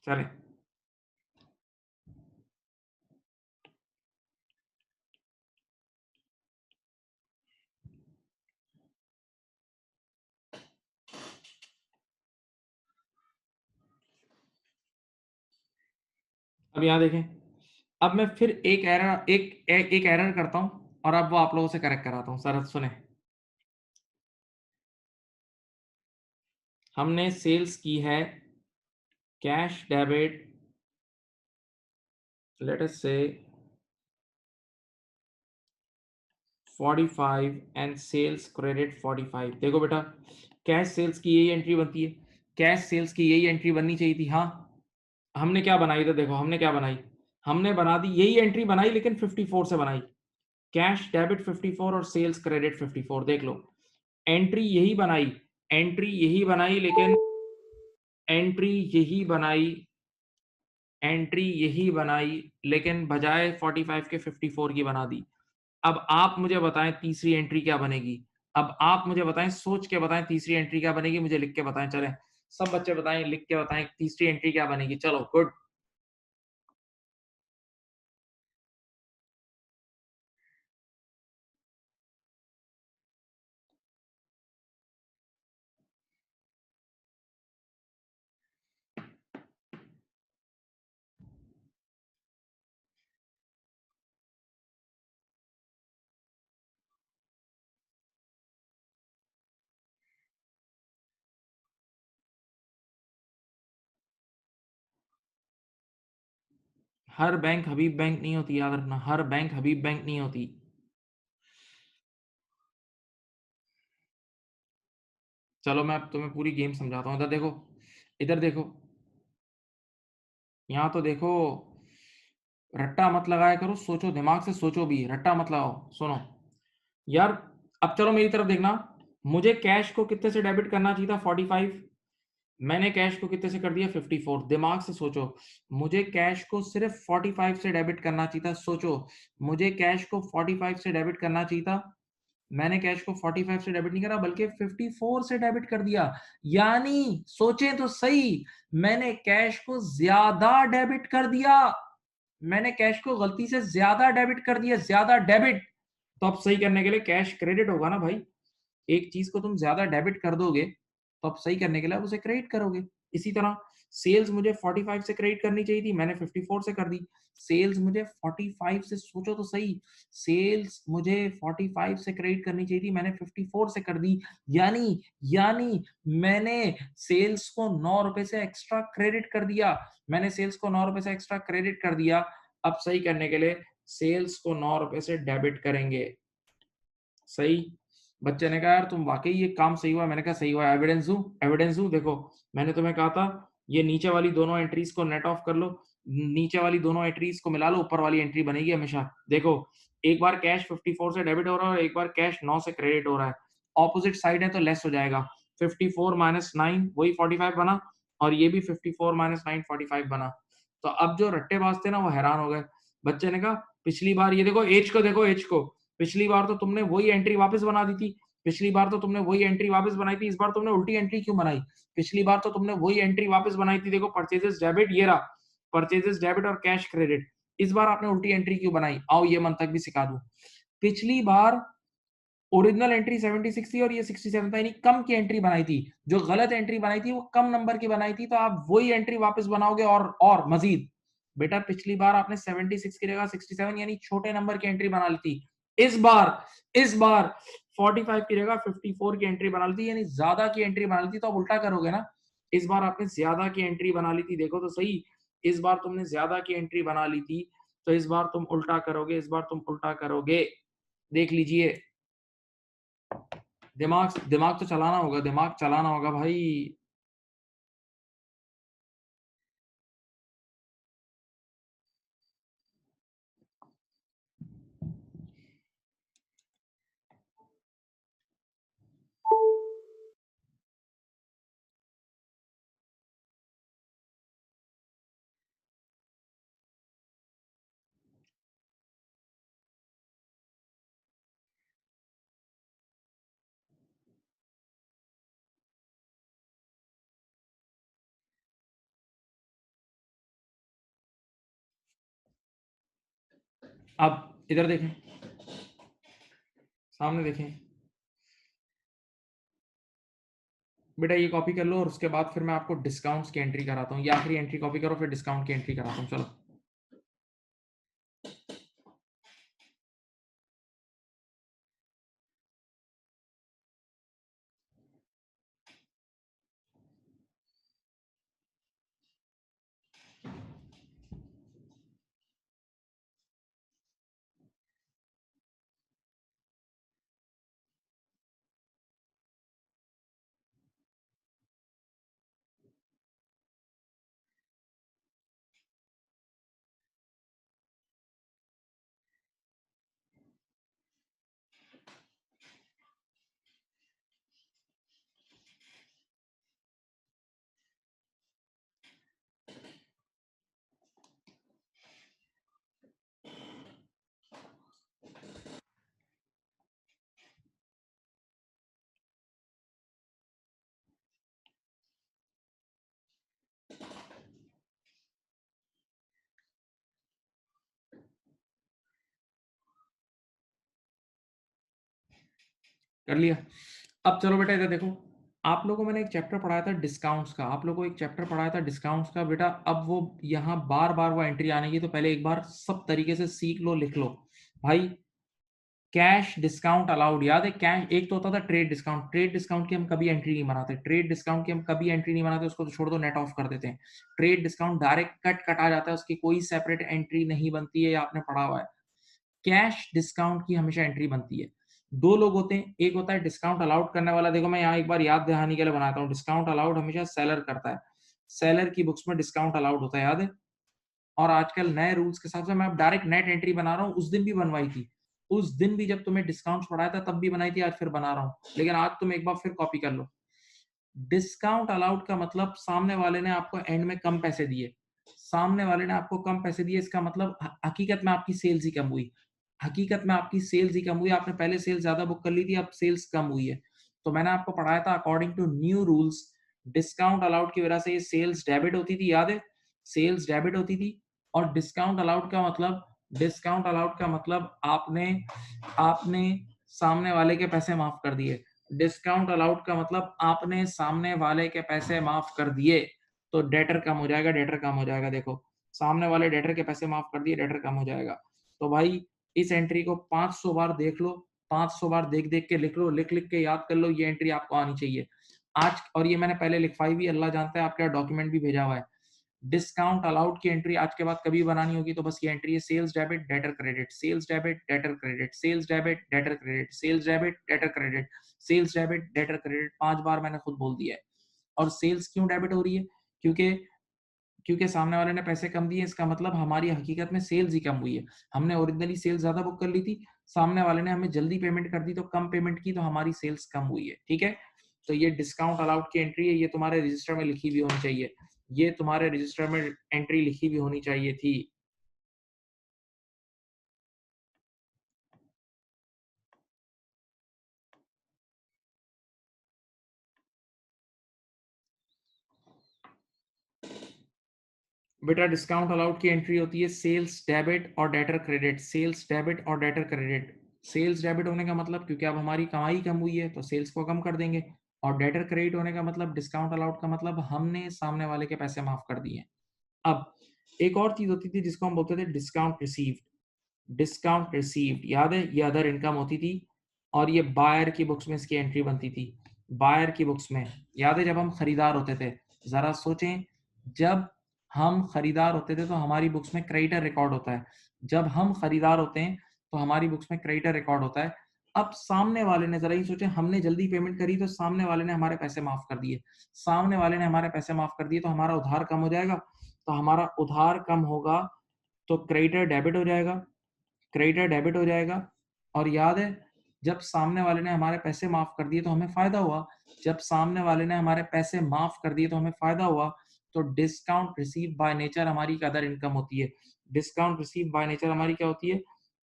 चले अब यहाँ देखें। अब मैं फिर एक एरर करता हूं, और अब वो आप लोगों से करेक्ट कराता हूं। सर सुने, हमने सेल्स की है कैश डेबिट, लेट अस से 45 एंड सेल्स क्रेडिट 45। देखो बेटा, कैश सेल्स की यही एंट्री बनती है, कैश सेल्स की यही एंट्री बननी चाहिए थी। हाँ, हमने क्या बनाई था? देखो हमने क्या बनाई, हमने बना दी यही एंट्री बनाई, लेकिन 54 से बनाई। कैश डेबिट 54 और सेल्स क्रेडिट 54। देख लो, एंट्री यही बनाई, एंट्री यही बनाई, लेकिन एंट्री यही बनाई, एंट्री यही बनाई, लेकिन बजाय 45 के 54 की बना दी। अब आप मुझे बताएं तीसरी एंट्री क्या बनेगी? अब आप मुझे बताएं, सोच के बताएं तीसरी एंट्री क्या बनेगी, मुझे लिख के बताएं। चलें सब बच्चे बताएं, लिख के बताएं तीसरी एंट्री क्या बनेगी। चलो गुड। हर बैंक हबीब बैंक नहीं होती, याद रखना, हर बैंक हबीब बैंक नहीं होती। चलो मैं अब तुम्हें पूरी गेम समझाता हूँ। इधर देखो, इधर देखो, यहाँ तो देखो। रट्टा मत लगाया करो, सोचो, दिमाग से सोचो भी, रट्टा मत लगाओ। सुनो यार, अब चलो मेरी तरफ देखना। मुझे कैश को कितने से डेबिट करना चाहिए था? 45। मैंने कैश को कितने से कर दिया? 54। दिमाग से सोचो, मुझे कैश को सिर्फ 45 से डेबिट करना चाहिए था। सोचो, मुझे कैश को 45 से डेबिट करना चाहिए था। मैंने कैश को 45 से डेबिट नहीं करा, बल्कि 54 से डेबिट कर दिया। यानी सोचें तो सही, मैंने कैश को ज्यादा डेबिट कर दिया। मैंने कैश को गलती से ज्यादा डेबिट कर दिया, ज्यादा डेबिट। तो अब सही करने के लिए कैश क्रेडिट होगा ना भाई। एक चीज को तुम ज्यादा डेबिट कर दोगे तो अब सही करने के लिए आप उसे क्रेडिट करोगे। इसी तरह सेल्स मुझे 45 से क्रेडिट करनी चाहिए थी, मैंने 54 से कर दी। सेल्स मुझे 45 से, सोचो तो सही, सेल्स मुझे 45 से क्रेडिट करनी चाहिए थी, मैंने 54 से कर दी। यानी यानी मैंने सेल्स को 9 रुपए से एक्स्ट्रा क्रेडिट कर दिया। मैंने सेल्स को 9 रुपए से एक्स्ट्रा क्रेडिट कर दिया। अब सही करने के लिए सेल्स को 9 रुपए से डेबिट करेंगे। सही। बच्चे ने कहा यार तुम वाकई ये काम सही हुआ। मैंने कहा सही हुआ। एविडेंस दूं? एविडेंस दूं? देखो, मैंने तुम्हें कहा था ये नीचे वाली दोनों एंट्रीज को नेट ऑफ कर लो, नीचे वाली दोनों एंट्रीज को मिला लो, ऊपर वाली एंट्री बनेगी हमेशा। देखो, एक बार कैश 54 से डेबिट हो रहा है और एक बार कैश 9 से क्रेडिट हो रहा है। ऑपोजिट साइड है तो लेस हो जाएगा। 54 माइनस 9 वही 45 बना, और ये भी 54 माइनस 9 45 बना। तो अब जो रट्टेबाज थे ना वो हैरान हो गए। बच्चे ने कहा पिछली बार ये देखो एज को, देखो एज को, पिछली बार तो तुमने वही एंट्री वापस बना दी थी, पिछली बार तो तुमने वही एंट्री वापस बनाई थी, इस बार तुमने उल्टी एंट्री क्यों बनाई? पिछली बार तो तुमने वही एंट्री वापस बनाई थी, देखो परचेजेस डेबिट, ये रहा परचेजेस डेबिट और कैश क्रेडिट। इस बार आपने उल्टी एंट्री क्यों बनाई? आओ ये मंतक भी सिखा दूं। पिछली बार ओरिजिनल एंट्री 76 थी और ये 67 था, यानी कम की एंट्री बनाई थी। जो गलत एंट्री बनाई थी वो कम नंबर की बनाई थी, तो आप वही एंट्री वापस बनाओगे और मजीद। बेटा पिछली बार आपने 76 की जगह 67 यानी छोटे नंबर की एंट्री बना ली थी। इस बार 45 की जगह 54 की एंट्री बना ली थी, यानी ज्यादा की एंट्री बना ली थी। तो आप उल्टा करोगे ना। इस बार आपने ज्यादा की एंट्री बना ली थी, देखो तो सही। इस बार तुमने ज्यादा की एंट्री बना ली थी, तो इस बार तुम उल्टा करोगे, इस बार तुम उल्टा करोगे। देख लीजिए। दिमाग दिमाग तो चलाना होगा, दिमाग चलाना होगा भाई। अब इधर देखें, सामने देखें। बेटा ये कॉपी कर लो और उसके बाद फिर मैं आपको डिस्काउंट्स की एंट्री कराता हूँ। ये आखिरी एंट्री कॉपी करो, फिर डिस्काउंट की एंट्री कराता हूँ। चलो। कर लिया? अब चलो बेटा इधर देखो। आप लोगों को मैंने एक चैप्टर पढ़ाया था डिस्काउंट्स का, आप लोगों को एक चैप्टर पढ़ाया था डिस्काउंट्स का। बेटा अब वो यहाँ बार बार वो एंट्री आने की, तो पहले एक बार सब तरीके से सीख लो, लिख लो भाई। कैश डिस्काउंट अलाउड, याद है? कैश एक तो होता था ट्रेड डिस्काउंट, ट्रेड डिस्काउंट की हम कभी एंट्री नहीं बनाते, ट्रेड डिस्काउंट की हम कभी एंट्री नहीं बनाते, उसको तो छोड़ दो, नेट ऑफ कर देते हैं। ट्रेड डिस्काउंट डायरेक्ट कटा जाता है, उसकी कोई सेपरेट एंट्री नहीं बनती है, ये आपने पढ़ा हुआ है। कैश डिस्काउंट की हमेशा एंट्री बनती है। दो लोग होते हैं, एक होता है डिस्काउंट अलाउड करने वाला। देखो मैं यहाँ एक बार याद दहानी के लिए बनाता हूँ। डिस्काउंट अलाउड हमेशा सेलर करता है, सेलर की बुक्स में डिस्काउंट अलाउड होता है, याद है? और आजकल नए रूल्स के हिसाब से मैं अब डायरेक्ट नेट एंट्री बना रहा हूँ। उस दिन भी बनवाई थी, उस दिन भी जब तुम्हें डिस्काउंट पढ़ाया था तब भी बनाई थी, आज फिर बना रहा हूँ। लेकिन आज तुम एक बार फिर कॉपी कर लो। डिस्काउंट अलाउड का मतलब सामने वाले ने आपको एंड में कम पैसे दिए, सामने वाले ने आपको कम पैसे दिए, इसका मतलब हकीकत में आपकी सेल्स ही कम हुई, हकीकत में आपकी सेल्स ही कम हुई। आपने पहले सेल्स ज्यादा बुक कर ली थी, अब सेल्स कम हुई है। तो मैंने आपको पढ़ाया था according to new rules discount allowed की वजह से ये सेल्स डेबिट होती थी, याद है? सेल्स डेबिट होती थी। और डिस्काउंट अलाउड का मतलब डिस्काउंट अलाउड का मतलब आपने आपने सामने वाले के पैसे माफ कर दिए। डिस्काउंट अलाउड का मतलब आपने सामने वाले के पैसे माफ कर दिए, तो डेटर कम हो जाएगा, डेटर कम हो जाएगा। देखो, सामने वाले डेटर के पैसे माफ कर दिए, डेटर कम हो जाएगा। तो भाई इस एंट्री को 500 बार देख लो, 500 बार देख-देख के लिख लो, लिख-लिख के याद कर लो, ये एंट्री आपको आनी चाहिए। आज और ये मैंने पहले लिखवाई भी, अल्लाह जानता है, आपके डॉक्यूमेंट भी भेजा हुआ है। डिस्काउंट अलाउड की एंट्री आज के बाद कभी बनानी होगी तो बस ये एंट्री है, sales debit debtor credit, sales debit debtor credit, sales debit debtor credit, sales debit debtor credit, sales debit debtor credit. 5 बार मैंने खुद बोल दिया है। और सेल्स क्यों डेबिट हो रही है? क्योंकि क्योंकि सामने वाले ने पैसे कम दिए, इसका मतलब हमारी हकीकत में सेल्स ही कम हुई है। हमने ओरिजिनली सेल्स ज़्यादा बुक कर ली थी, सामने वाले ने हमें जल्दी पेमेंट कर दी तो कम पेमेंट की, तो हमारी सेल्स कम हुई है। ठीक है? तो ये डिस्काउंट अलाउड की एंट्री है, ये तुम्हारे रजिस्टर में लिखी हुई होनी चाहिए। ये तुम्हारे रजिस्टर में एंट्री लिखी हुई होनी चाहिए थी। बेटा डिस्काउंट अलाउड की एंट्री होती है सेल्स डेबिट और डेटर क्रेडिट, सेल्स डेबिट और डेटर क्रेडिट। सेल्स डेबिट होने का मतलब क्योंकि अब हमारी कमाई कम हुई है तो सेल्स को कम कर देंगे, और डेटर क्रेडिट होने का मतलब, डिस्काउंट अलाउड का मतलब हमने सामने वाले के पैसे माफ कर दिए। अब एक और चीज होती थी जिसको हम बोलते थे डिस्काउंट रिसीव्ड। डिस्काउंट रिसीव्ड याद है, ये अदर इनकम होती थी, और ये बायर की बुक्स में इसकी एंट्री बनती थी। बायर की बुक्स में याद है, जब हम खरीदार होते थे, जरा सोचें, जब हम खरीदार होते थे तो हमारी बुक्स में क्रेडिटर रिकॉर्ड होता है। जब हम खरीदार होते हैं तो हमारी बुक्स में क्रेडिटर रिकॉर्ड होता है। अब सामने वाले ने, जरा ही सोचें, हमने जल्दी पेमेंट करी तो सामने वाले ने हमारे पैसे माफ कर दिए, सामने वाले ने हमारे पैसे माफ कर दिए तो हमारा उधार कम हो जाएगा। तो हमारा उधार कम होगा तो क्रेडिटर डेबिट हो जाएगा, क्रेडिटर डेबिट हो जाएगा। और याद है, जब सामने वाले ने हमारे पैसे माफ कर दिए तो हमें फायदा हुआ। जब सामने वाले ने हमारे पैसे माफ कर दिए तो हमें फायदा हुआ। तो डिस्काउंट रिसीव बाय नेचर हमारी अदर इनकम होती है। डिस्काउंट रिसीव बाय नेचर हमारी क्या होती है?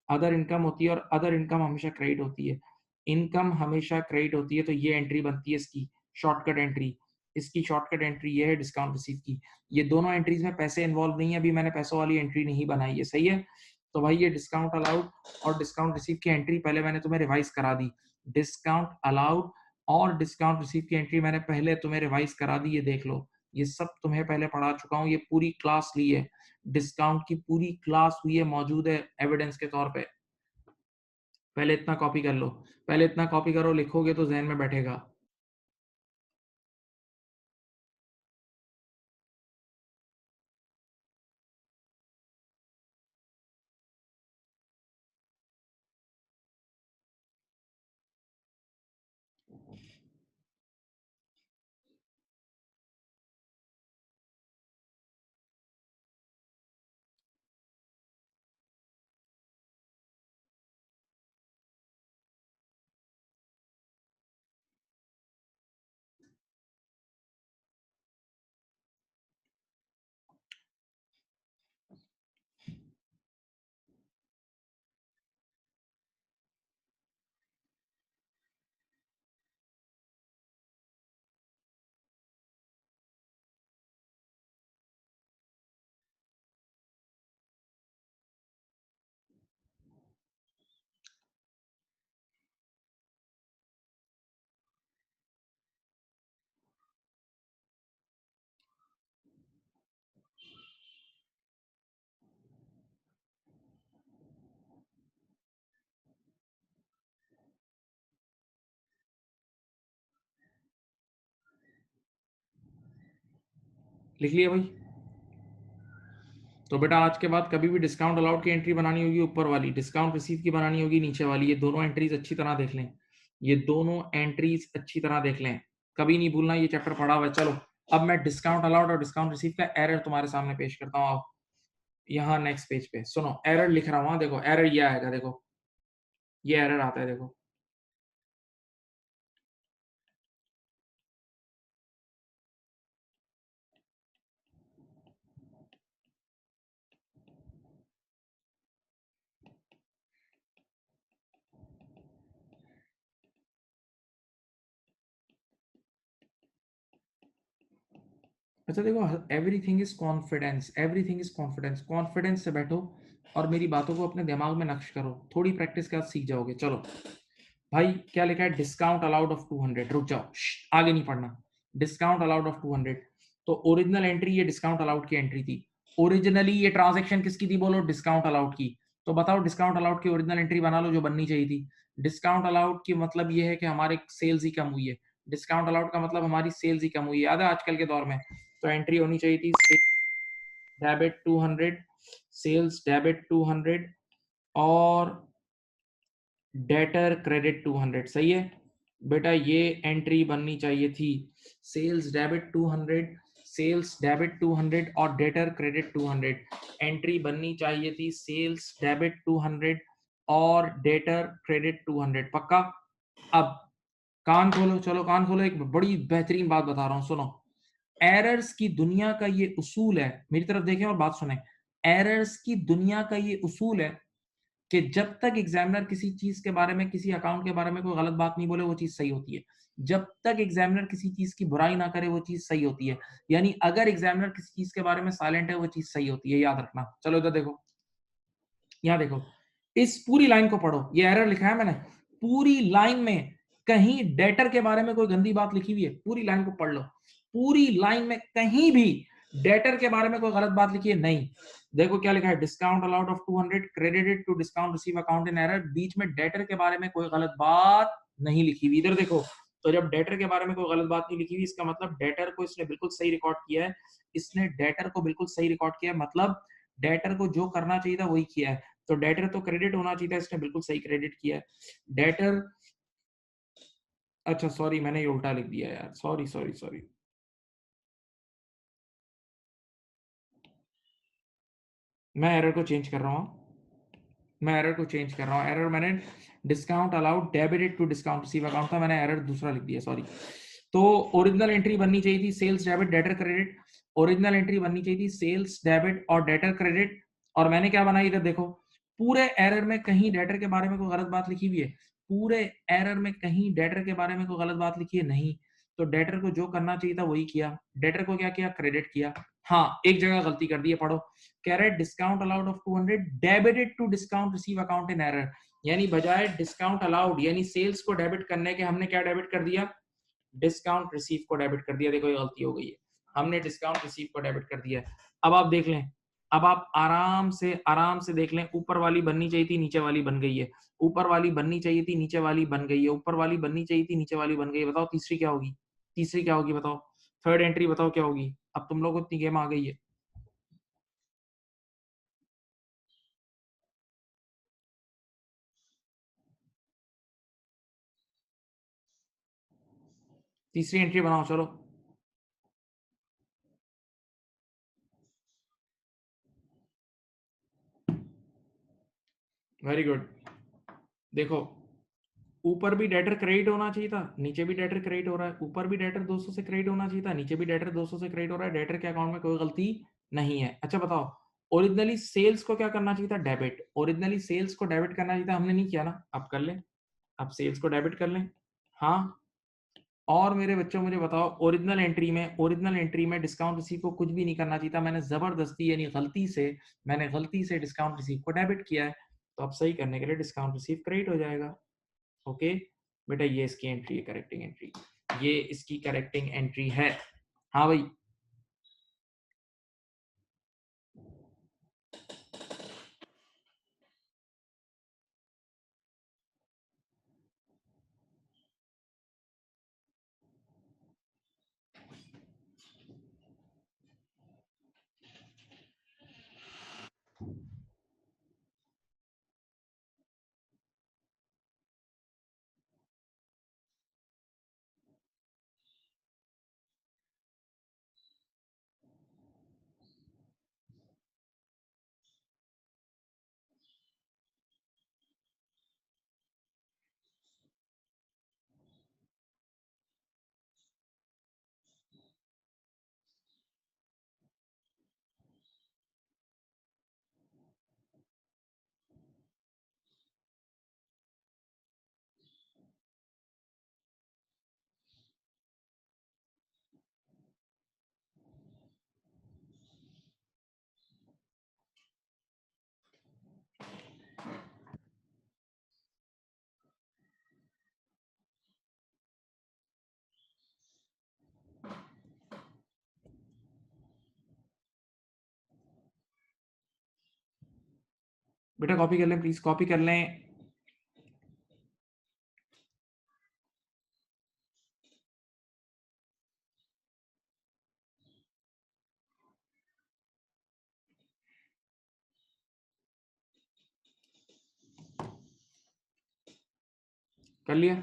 अदर इनकम होती है, और अदर इनकम हमेशा क्रेडिट होती है। इनकम हमेशा क्रेडिट होती है, तो ये एंट्री बनती है इसकी शॉर्टकट एंट्री। इसकी शॉर्टकट एंट्री ये है डिस्काउंट रिसीव की। ये दोनों एंट्रीज में पैसे इन्वॉल्व नहीं है, अभी मैंने पैसों वाली एंट्री नहीं बनाई है, सही है? तो भाई ये डिस्काउंट अलाउड और डिस्काउंट रिसीव की एंट्री पहले मैंने तुम्हें रिवाइज करा दी। डिस्काउंट अलाउड और डिस्काउंट रिसीव की एंट्री मैंने पहले तुम्हें रिवाइज करा दी, ये देख लो। ये सब तुम्हें पहले पढ़ा चुका हूँ, ये पूरी क्लास ली है, डिस्काउंट की पूरी क्लास हुई है, मौजूद है एविडेंस के तौर पे। पहले इतना कॉपी कर लो, पहले इतना कॉपी करो, लिखोगे तो जहन में बैठेगा। लिख लिया भाई? तो बेटा आज के बाद कभी भी डिस्काउंट अलाउड की एंट्री बनानी होगी ऊपर वाली, डिस्काउंट रिसीव की बनानी होगी नीचे वाली। ये दोनों एंट्रीज अच्छी तरह देख लें, ये दोनों एंट्रीज अच्छी तरह देख लें, कभी नहीं भूलना, ये चैप्टर पढ़ा हुआ है। चलो अब मैं डिस्काउंट अलाउड और डिस्काउंट रिसीव का एरर तुम्हारे सामने पेश करता हूँ। आओ यहाँ नेक्स्ट पेज पे सुनो, एरर लिख रहा हूँ। देखो एरर ये आएगा, देखो ये एरर आता है, देखो। अच्छा देखो, everything is confidence, everything is confidence, confidence से बैठो, और मेरी बातों को अपने दिमाग में नक्श करो, थोड़ी प्रैक्टिस के बाद सीख जाओगे। चलो भाई, क्या लिखा है? Discount allowed of 200। रुक जाओ, आगे नहीं पढ़ना। Discount allowed of 200। तो ओरिजिनल एंट्री ये डिस्काउंट अलाउड की एंट्री थी। ओरिजिनली ये ट्रांजैक्शन किसकी थी? बोलो, डिस्काउंट अलाउड की। तो बताओ, डिस्काउंट अलाउड की ओरिजिनल एंट्री बना लो जो बननी चाहिए थी। डिस्काउंट अलाउड की मतलब ये है कि हमारे सेल्स ही कम हुई है। डिस्काउंट अलाउड का मतलब हमारी सेल्स ही कम हुई है, याद है आजकल के दौर में। तो एंट्री होनी चाहिए थी डेबिट 200, सेल्स डेबिट 200 और डेटर क्रेडिट 200। सही है बेटा, ये एंट्री बननी चाहिए थी। सेल्स डेबिट 200, सेल्स डेबिट 200 और डेटर क्रेडिट 200। एंट्री बननी चाहिए थी सेल्स डेबिट 200 और डेटर क्रेडिट 200। पक्का? अब कान खोलो, चलो कान खोलो, एक बड़ी बेहतरीन बात बता रहा हूं, सुनो। एरर्स की दुनिया का ये उसूल है, मेरी तरफ देखें और बात सुने। एरर्स की दुनिया का ये उसूल है कि जब तक एग्जामिनर किसी चीज के बारे में, किसी अकाउंट के बारे में कोई गलत बात नहीं बोले, वो चीज सही होती है। जब तक एग्जामिनर किसी चीज की बुराई ना करे, वो चीज सही होती है। यानी अगर एग्जामिनर किसी चीज के बारे में साइलेंट है, वो चीज सही होती है, याद रखना। चलो इधर देखो, यहाँ देखो, इस पूरी लाइन को पढ़ो, ये एरर लिखा है मैंने। पूरी लाइन में कहीं डेटर के बारे में कोई गंदी बात लिखी हुई है? पूरी लाइन को पढ़ लो, पूरी लाइन में कहीं भी डेटर के बारे में कोई गलत बात लिखी है? नहीं। देखो क्या लिखा है, discount allowed of 200 credited to discount receive account in error. बीच में डेटर के बारे में कोई गलत बात नहीं लिखी हुई। इधर देखो, तो जब डेटर के बारे में कोई गलत बात नहीं लिखी हुई, इसका मतलब डेटर को इसने बिल्कुल सही रिकॉर्ड किया है। इसने डेटर को बिल्कुल सही रिकॉर्ड किया है, मतलब डेटर को जो करना चाहिए था वही किया है। तो डेटर तो क्रेडिट होना चाहिए था, इसने बिल्कुल सही क्रेडिट किया है। डेटर, अच्छा सॉरी, मैंने ये उल्टा लिख दिया यार, सॉरी सॉरी सॉरी। मैं एरर को चेंज कर रहा हूँ, मैं एरर को चेंज कर रहा हूँ। एरर मैंने discount allowed debited to discount receive account था, मैंने एरर दूसरा लिख दिया, सॉरी। तो ओरिजिनल एंट्री बननी चाहिए थी sales debit debtor credit. Original entry बननी चाहिए थी सेल्स डेबिट और डेटर क्रेडिट। और मैंने क्या बनाई, इधर देखो, पूरे एरर में कहीं डेटर के बारे में कोई गलत बात लिखी हुई है? पूरे एरर में कहीं डेटर के बारे में कोई गलत बात लिखी है? नहीं। तो डेटर को जो करना चाहिए था वही किया। डेटर को क्या किया? क्रेडिट किया। हाँ, एक जगह गलती कर दी है, पढ़ो। कह रहे discount allowed of 200 debited to discount receive account in error. यानी बजाय डिस्काउंट अलाउड यानी सेल्स को डेबिट करने के, हमने क्या डेबिट कर दिया? डिस्काउंट रिसीव को डेबिट कर दिया। देखो ये गलती हो गई है, हमने डिस्काउंट रिसीव को डेबिट कर दिया। अब आप देख लें, अब आप आराम से देख लें। ऊपर वाली बननी चाहिए थी, नीचे वाली बन गई है। ऊपर वाली बननी चाहिए थी, नीचे वाली बन गई है। ऊपर वाली बननी चाहिए थी, नीचे वाली बन गई है। बताओ तीसरी क्या होगी? तीसरी क्या होगी बताओ? थर्ड एंट्री बताओ क्या होगी? अब तुम लोगों को इतनी गेम आ गई है। तीसरी एंट्री बनाओ, चलो। Very good. देखो, ऊपर भी डेटर क्रेडिट होना चाहिए था, नीचे भी डेटर क्रेडिट हो रहा है। ऊपर भी डेटर 200 से क्रेडिट होना चाहिए था, नीचे भी डेटर 200 से क्रेडिट हो रहा है। डेटर के अकाउंट में कोई गलती नहीं है। अच्छा बताओ, ओरिजिनली सेल्स को क्या करना चाहिए था? डेबिट। ओरिजिनली सेल्स को डेबिट करना चाहिए था, हमने नहीं किया ना। अब कर लें, अब सेल्स को डेबिट कर लें। हाँ। और मेरे बच्चों मुझे बताओ, ओरिजिनल एंट्री में डिस्काउंट रिसीव को कुछ भी नहीं करना चाहिए था। मैंने जबरदस्ती यानी गलती से डिस्काउंट रिसीव को डेबिट किया है। तो अब सही करने के लिए डिस्काउंट रिसीव क्रेडिट हो जाएगा। ओके बेटा, ये इसकी एंट्री है, करेक्टिंग एंट्री। ये इसकी करेक्टिंग एंट्री है। हाँ भाई। बेटा कॉपी कर लें प्लीज, कॉपी कर लें। कर लिया?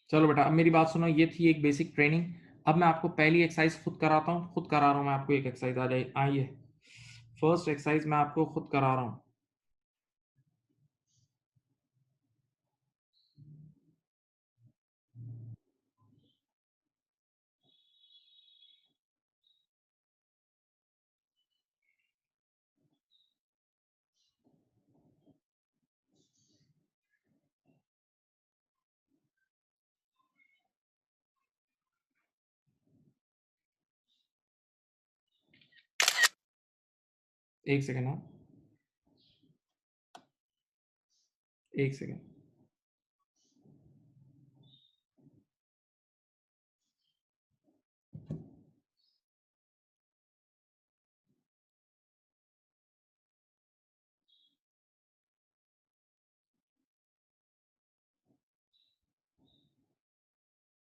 चलो बेटा, अब मेरी बात सुनो, ये थी एक बेसिक ट्रेनिंग। अब मैं आपको पहली एक्सरसाइज खुद कराता हूँ, खुद करा रहा हूँ मैं आपको एक एक्सरसाइज। आ जाइए, आइए, फर्स्ट एक्सरसाइज मैं आपको खुद करा रहा हूँ। एक सेकेंड, हाँ, एक सेकेंड।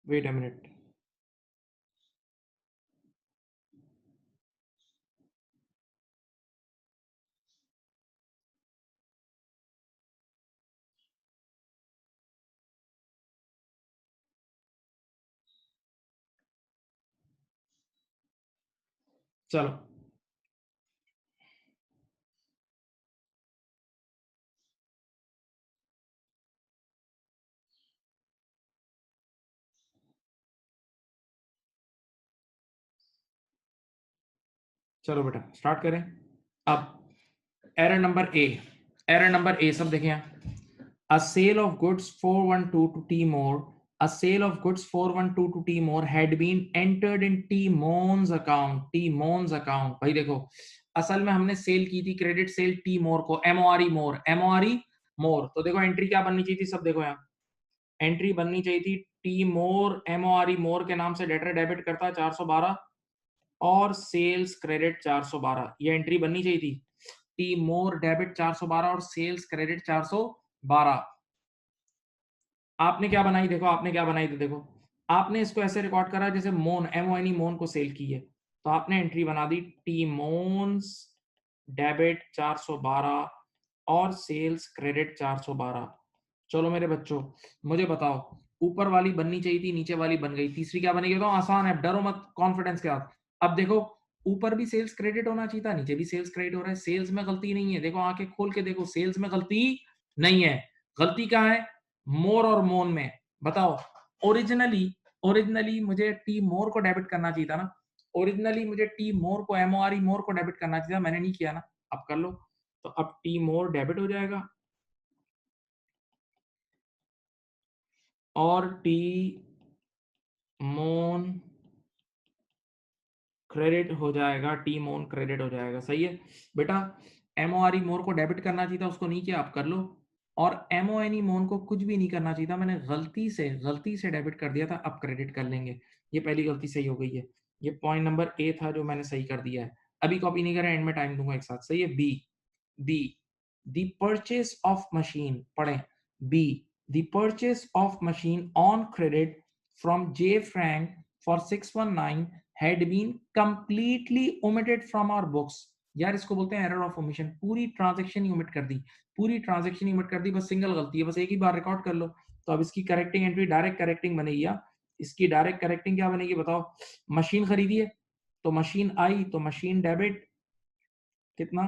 Wait a minute. चलो, चलो बेटा स्टार्ट करें। अब error number A, error number A सब देखें यहाँ। A sale of goods 412 to T More, a sale of goods 412 to T More had been entered in T Moon's account, T Moon's account। भाई देखो, असल में हमने सेल की थी क्रेडिट सेल टी मोर को, एमओआरई मोर, एमओआरई मोर। तो देखो एंट्री क्या बननी चाहिए थी, सब देखो यहाँ एंट्री बननी चाहिए थी टी मोर एमओआरई मोर के नाम से डेटर डेबिट करता है 412 और सेल्स क्रेडिट 412, ये एंट्री बननी चाहिए थी। टी मोर डेबिट 412 और सेल्स क्रेडिट 412। आपने क्या बनाई, देखो आपने क्या बनाई थी, देखो आपने इसको ऐसे रिकॉर्ड करा जैसे मोन, एमओएनई मोन को सेल की है। तो आपने एंट्री बना दी टी मोन्स डेबिट 412 और सेल्स क्रेडिट 412। चलो मेरे बच्चों, मुझे बताओ, ऊपर वाली बननी चाहिए थी, नीचे वाली बन गई, तीसरी क्या बनेगी? तो आसान है, डरो मत, कॉन्फिडेंस के साथ। अब देखो, ऊपर भी सेल्स क्रेडिट होना चाहिए था, नीचे भी सेल्स क्रेडिट हो रहा है, सेल्स में गलती नहीं है। देखो आंखें खोल के देखो, सेल्स में गलती नहीं है। गलती कहाँ है? मोर और मोन में। बताओ, ओरिजिनली ओरिजिनली मुझे टी मोर को डेबिट करना चाहिए था ना, ओरिजिनली मुझे टी मोर को, एमओआरई मोर को डेबिट करना चाहिए था, मैंने नहीं किया ना। अब कर लो। तो अब टी मोर डेबिट हो जाएगा और टी मोन क्रेडिट हो जाएगा, टी मोन क्रेडिट हो जाएगा। सही है बेटा, एमओआरई मोर को डेबिट करना चाहिए था, उसको नहीं किया, आप कर लो। और एमओएनई मोन को कुछ भी नहीं करना चाहिए था, मैंने गलती से डेबिट कर दिया था, अब क्रेडिट कर लेंगे। ये पहली गलती सही हो गई है। ये पॉइंट नंबर ए था जो मैंने सही कर दिया है। अभी कॉपी नहीं करें, एंड में टाइम दूंगा एक साथ। सही है। B, B the purchase of machine, पढ़ें, B, the purchase of machine on credit from J Frank for 619 had been completely omitted from our books। यार इसको बोलते हैं एरर ऑफ ओमिशन, पूरी ट्रांजेक्शन ही ओमिट कर दी, पूरी ट्रांजेक्शन ही ओमिट कर दी, बस सिंगल गलती है, बस एक ही बार रिकॉर्ड कर लो। तो अब इसकी करेक्टिंग एंट्री डायरेक्ट करेक्टिंग बनेगी। या इसकी डायरेक्ट करेक्टिंग क्या बनेगी बताओ? मशीन खरीदी है तो मशीन आई, तो मशीन डेबिट कितना?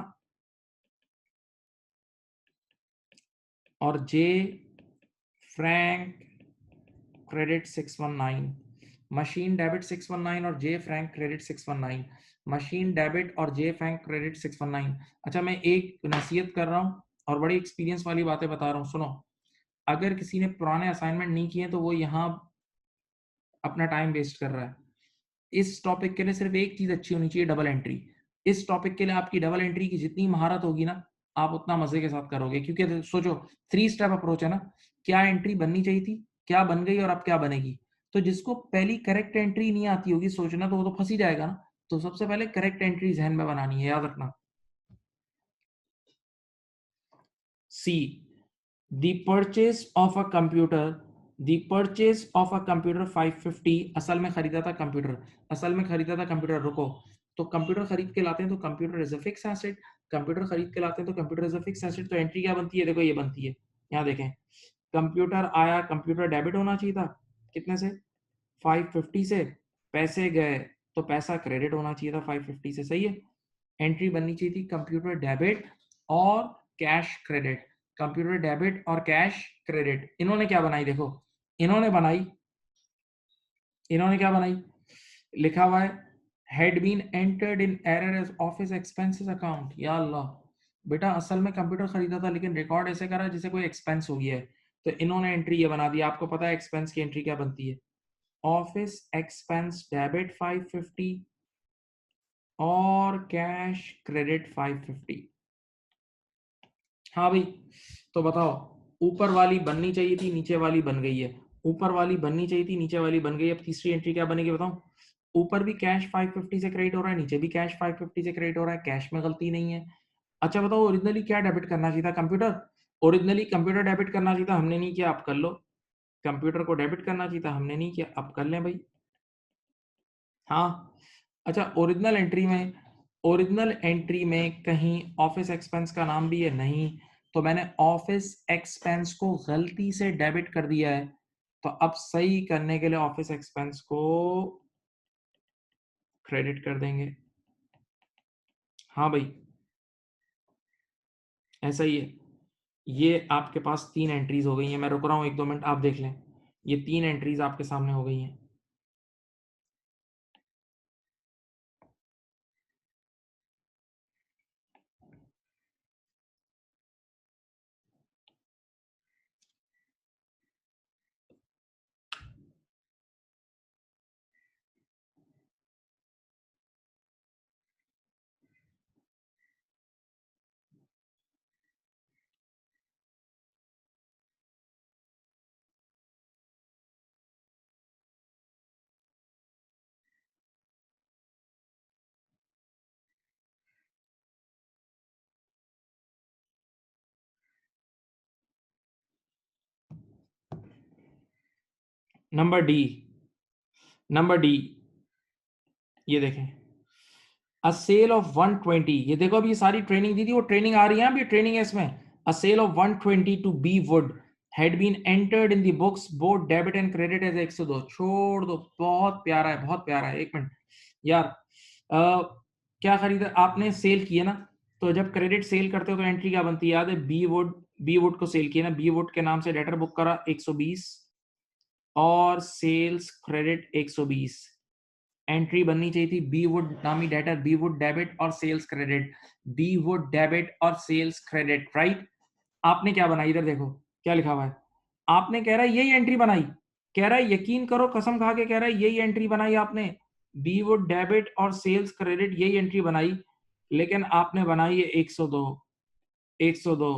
और जे फ्रैंक क्रेडिट 619, मशीन डेबिट 619 और जे फ्रैंक क्रेडिट 619, मशीन डेबिट और जे फ्रैंक क्रेडिट 619। अच्छा, मैं एक नसीहत कर रहा हूँ और बड़ी एक्सपीरियंस वाली बातें बता रहा हूँ, सुनो। अगर किसी ने पुराने असाइनमेंट नहीं किए तो वो यहाँ अपना टाइम वेस्ट कर रहा है। इस टॉपिक के लिए सिर्फ एक चीज अच्छी होनी चाहिए, डबल एंट्री। इस टॉपिक के लिए आपकी डबल एंट्री की जितनी महारत होगी ना, आप उतना मजे के साथ करोगे। क्योंकि सोचो, 3 स्टेप अप्रोच है ना, क्या एंट्री बननी चाहिए थी, क्या बन गई और अब क्या बनेगी। तो जिसको पहली करेक्ट एंट्री नहीं आती होगी सोचना, तो वो तो फंस ही जाएगा ना। तो सबसे पहले करेक्ट एंट्री जहन में बनानी है, याद रखना। सी, the purchase of a computer, the purchase of a computer 550, असल में खरीदा था कंप्यूटर, असल में खरीदा था कंप्यूटर। रुको, तो कंप्यूटर खरीद के लाते हैं तो computer is a fix asset, computer खरीद के लाते हैं तो computer is a fix asset. तो एंट्री क्या बनती है, देखो ये बनती है, यहाँ देखें। कंप्यूटर आया, कंप्यूटर डेबिट होना चाहिए था, कितने से, 550 से। पैसे गए तो पैसा क्रेडिट होना चाहिए था 550 से, सही है। एंट्री बननी चाहिए थी कंप्यूटर डेबिट और कैश क्रेडिट, कंप्यूटर डेबिट और कैश क्रेडिट। इन्होंने क्या बनाई, देखो इन्होंने बनाई, इन्होंने क्या बनाई, लिखा हुआ है had been entered in error as office expenses account. या अल्लाह, बेटा असल में कंप्यूटर खरीदा था लेकिन रिकॉर्ड ऐसे करा जैसे कोई एक्सपेंस हो गया है। तो इन्होंने एंट्री ये बना दी। आपको पता है एक्सपेंस की एंट्री क्या बनती है, ऑफिस एक्सपेंस डेबिट 550 और कैश क्रेडिट 550। हाँ भाई, तो बताओ, ऊपर वाली बननी चाहिए थी, नीचे वाली बन गई है। ऊपर वाली बननी चाहिए थी, नीचे वाली बन गई। अब तीसरी एंट्री क्या बनेगी बताओ। ऊपर भी कैश 550 से क्रेडिट हो रहा है, नीचे भी कैश 550 से क्रेडिट हो रहा है, कैश में गलती नहीं है। अच्छा बताओ, ओरिजिनली क्या डेबिट करना चाहिए था, कंप्यूटर। ओरिजिनली कंप्यूटर डेबिट करना चाहिए था, हमने नहीं किया, आप कर लो। कंप्यूटर को डेबिट करना चाहिए था, हमने नहीं किया, अब कर लें भाई। हाँ, अच्छा, ओरिजिनल एंट्री में कहीं ऑफिस एक्सपेंस का नाम भी है नहीं, तो मैंने ऑफिस एक्सपेंस को गलती से डेबिट कर दिया है। तो अब सही करने के लिए ऑफिस एक्सपेंस को क्रेडिट कर देंगे। हाँ भाई, ऐसा ही है। ये आपके पास 3 एंट्रीज हो गई हैं। मैं रुक रहा हूँ 1-2 मिनट, आप देख लें। ये 3 एंट्रीज आपके सामने हो गई हैं। नंबर डी, नंबर डी, ये देखें, अ सेल ऑफ 120। ये देखो, अभी ये सारी ट्रेनिंग दी थी, वो ट्रेनिंग आ रही है, अभी ट्रेनिंग है इसमें। A sale of 120 to B would had been entered in the books both debit and credit as 102। छोड़ दो, बहुत प्यारा है, बहुत प्यारा है। 1 मिनट यार, क्या खरीदा आपने, सेल किया ना। तो जब क्रेडिट सेल करते हो तो एंट्री क्या बनती है, याद है, बी वुड को सेल किया ना, बी वुड के नाम से डेटर बुक करा 120 और सेल्स क्रेडिट 120। एंट्री बननी चाहिए थी बी वुड नामी डेटर, बी वुड डेबिट और sales credit, B would debit और सेल्स क्रेडिट, राइट। आपने क्या बनाई, इधर देखो क्या लिखा हुआ है। आपने कह रहा है यही एंट्री बनाई, कह रहा है यकीन करो, कसम खा के कह रहा है यही एंट्री बनाई आपने, बी वुड डेबिट और सेल्स क्रेडिट, यही एंट्री बनाई। लेकिन आपने बनाई है 102, 102,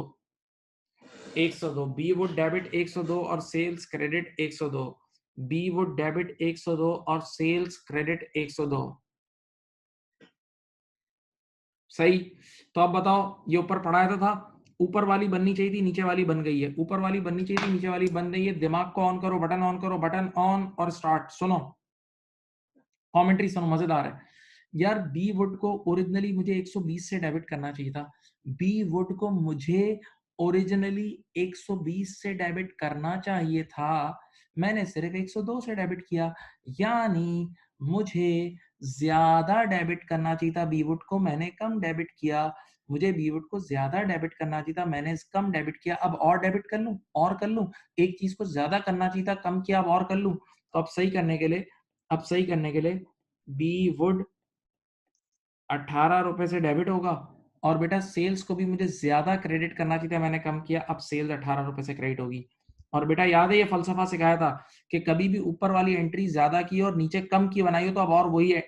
102। बी वुड डेबिट 102 और sales credit 102, B would debit 102 और सेल्स क्रेडिट 102, सही। तो अब बताओ, ये ऊपर पढ़ाया था ऊपर वाली बननी चाहिए थी, नीचे वाली बन गई है, ऊपर वाली बननी चाहिए थी, नीचे वाली बन गई है। दिमाग को ऑन करो, बटन ऑन करो, बटन ऑन और स्टार्ट। सुनो, कमेंट्री सुनो, मजेदार है यार। बी वुड को ओरिजिनली मुझे 120 से डेबिट करना चाहिए था, बी वुड को मुझे ओरिजिनली 120 से डेबिट करना चाहिए था, मैंने सिर्फ 102 से डेबिट किया। यानी मुझे ज्यादा डेबिट करना चाहिए था बी वुड को, मैंने कम डेबिट किया। मुझे बीवुड को ज़्यादा डेबिट करना चाहिए था, मैंने कम डेबिट किया, अब और डेबिट कर लूँ और कर लूँ? एक चीज़ को ज़्यादा करना चाहिए था, कम किया, अब और कर लूँ? तो अब सही करने के लिए बीवुड ₹18 से डेबिट होगा और बेटा सेल्स को भी मुझे ज़्यादा क्रेडिट करना चाहिए था, मैंने कम किया, अब सेल्स ₹18 से क्रेडिट होगी। और बेटा याद है ये फ़लसफ़ा सिखाया था कि कभी भी ऊपर वाली एंट्री ज़्यादा की और नीचे कम की बनाई हो तो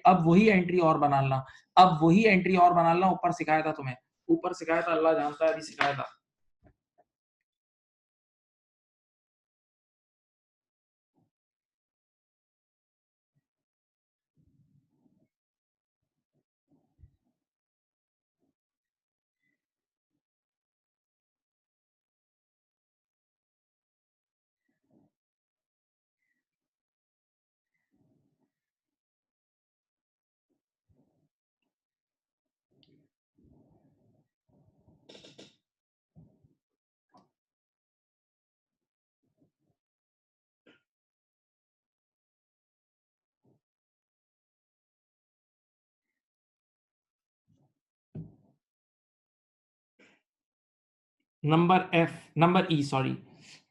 अब वही एंट्री और बना लेना, अब वही एंट्री और बना लेना, ऊपर सिखाया था तुम्हें, ऊपर सिखाया था, अल्लाह जानता है अभी सिखाया था। Number E sorry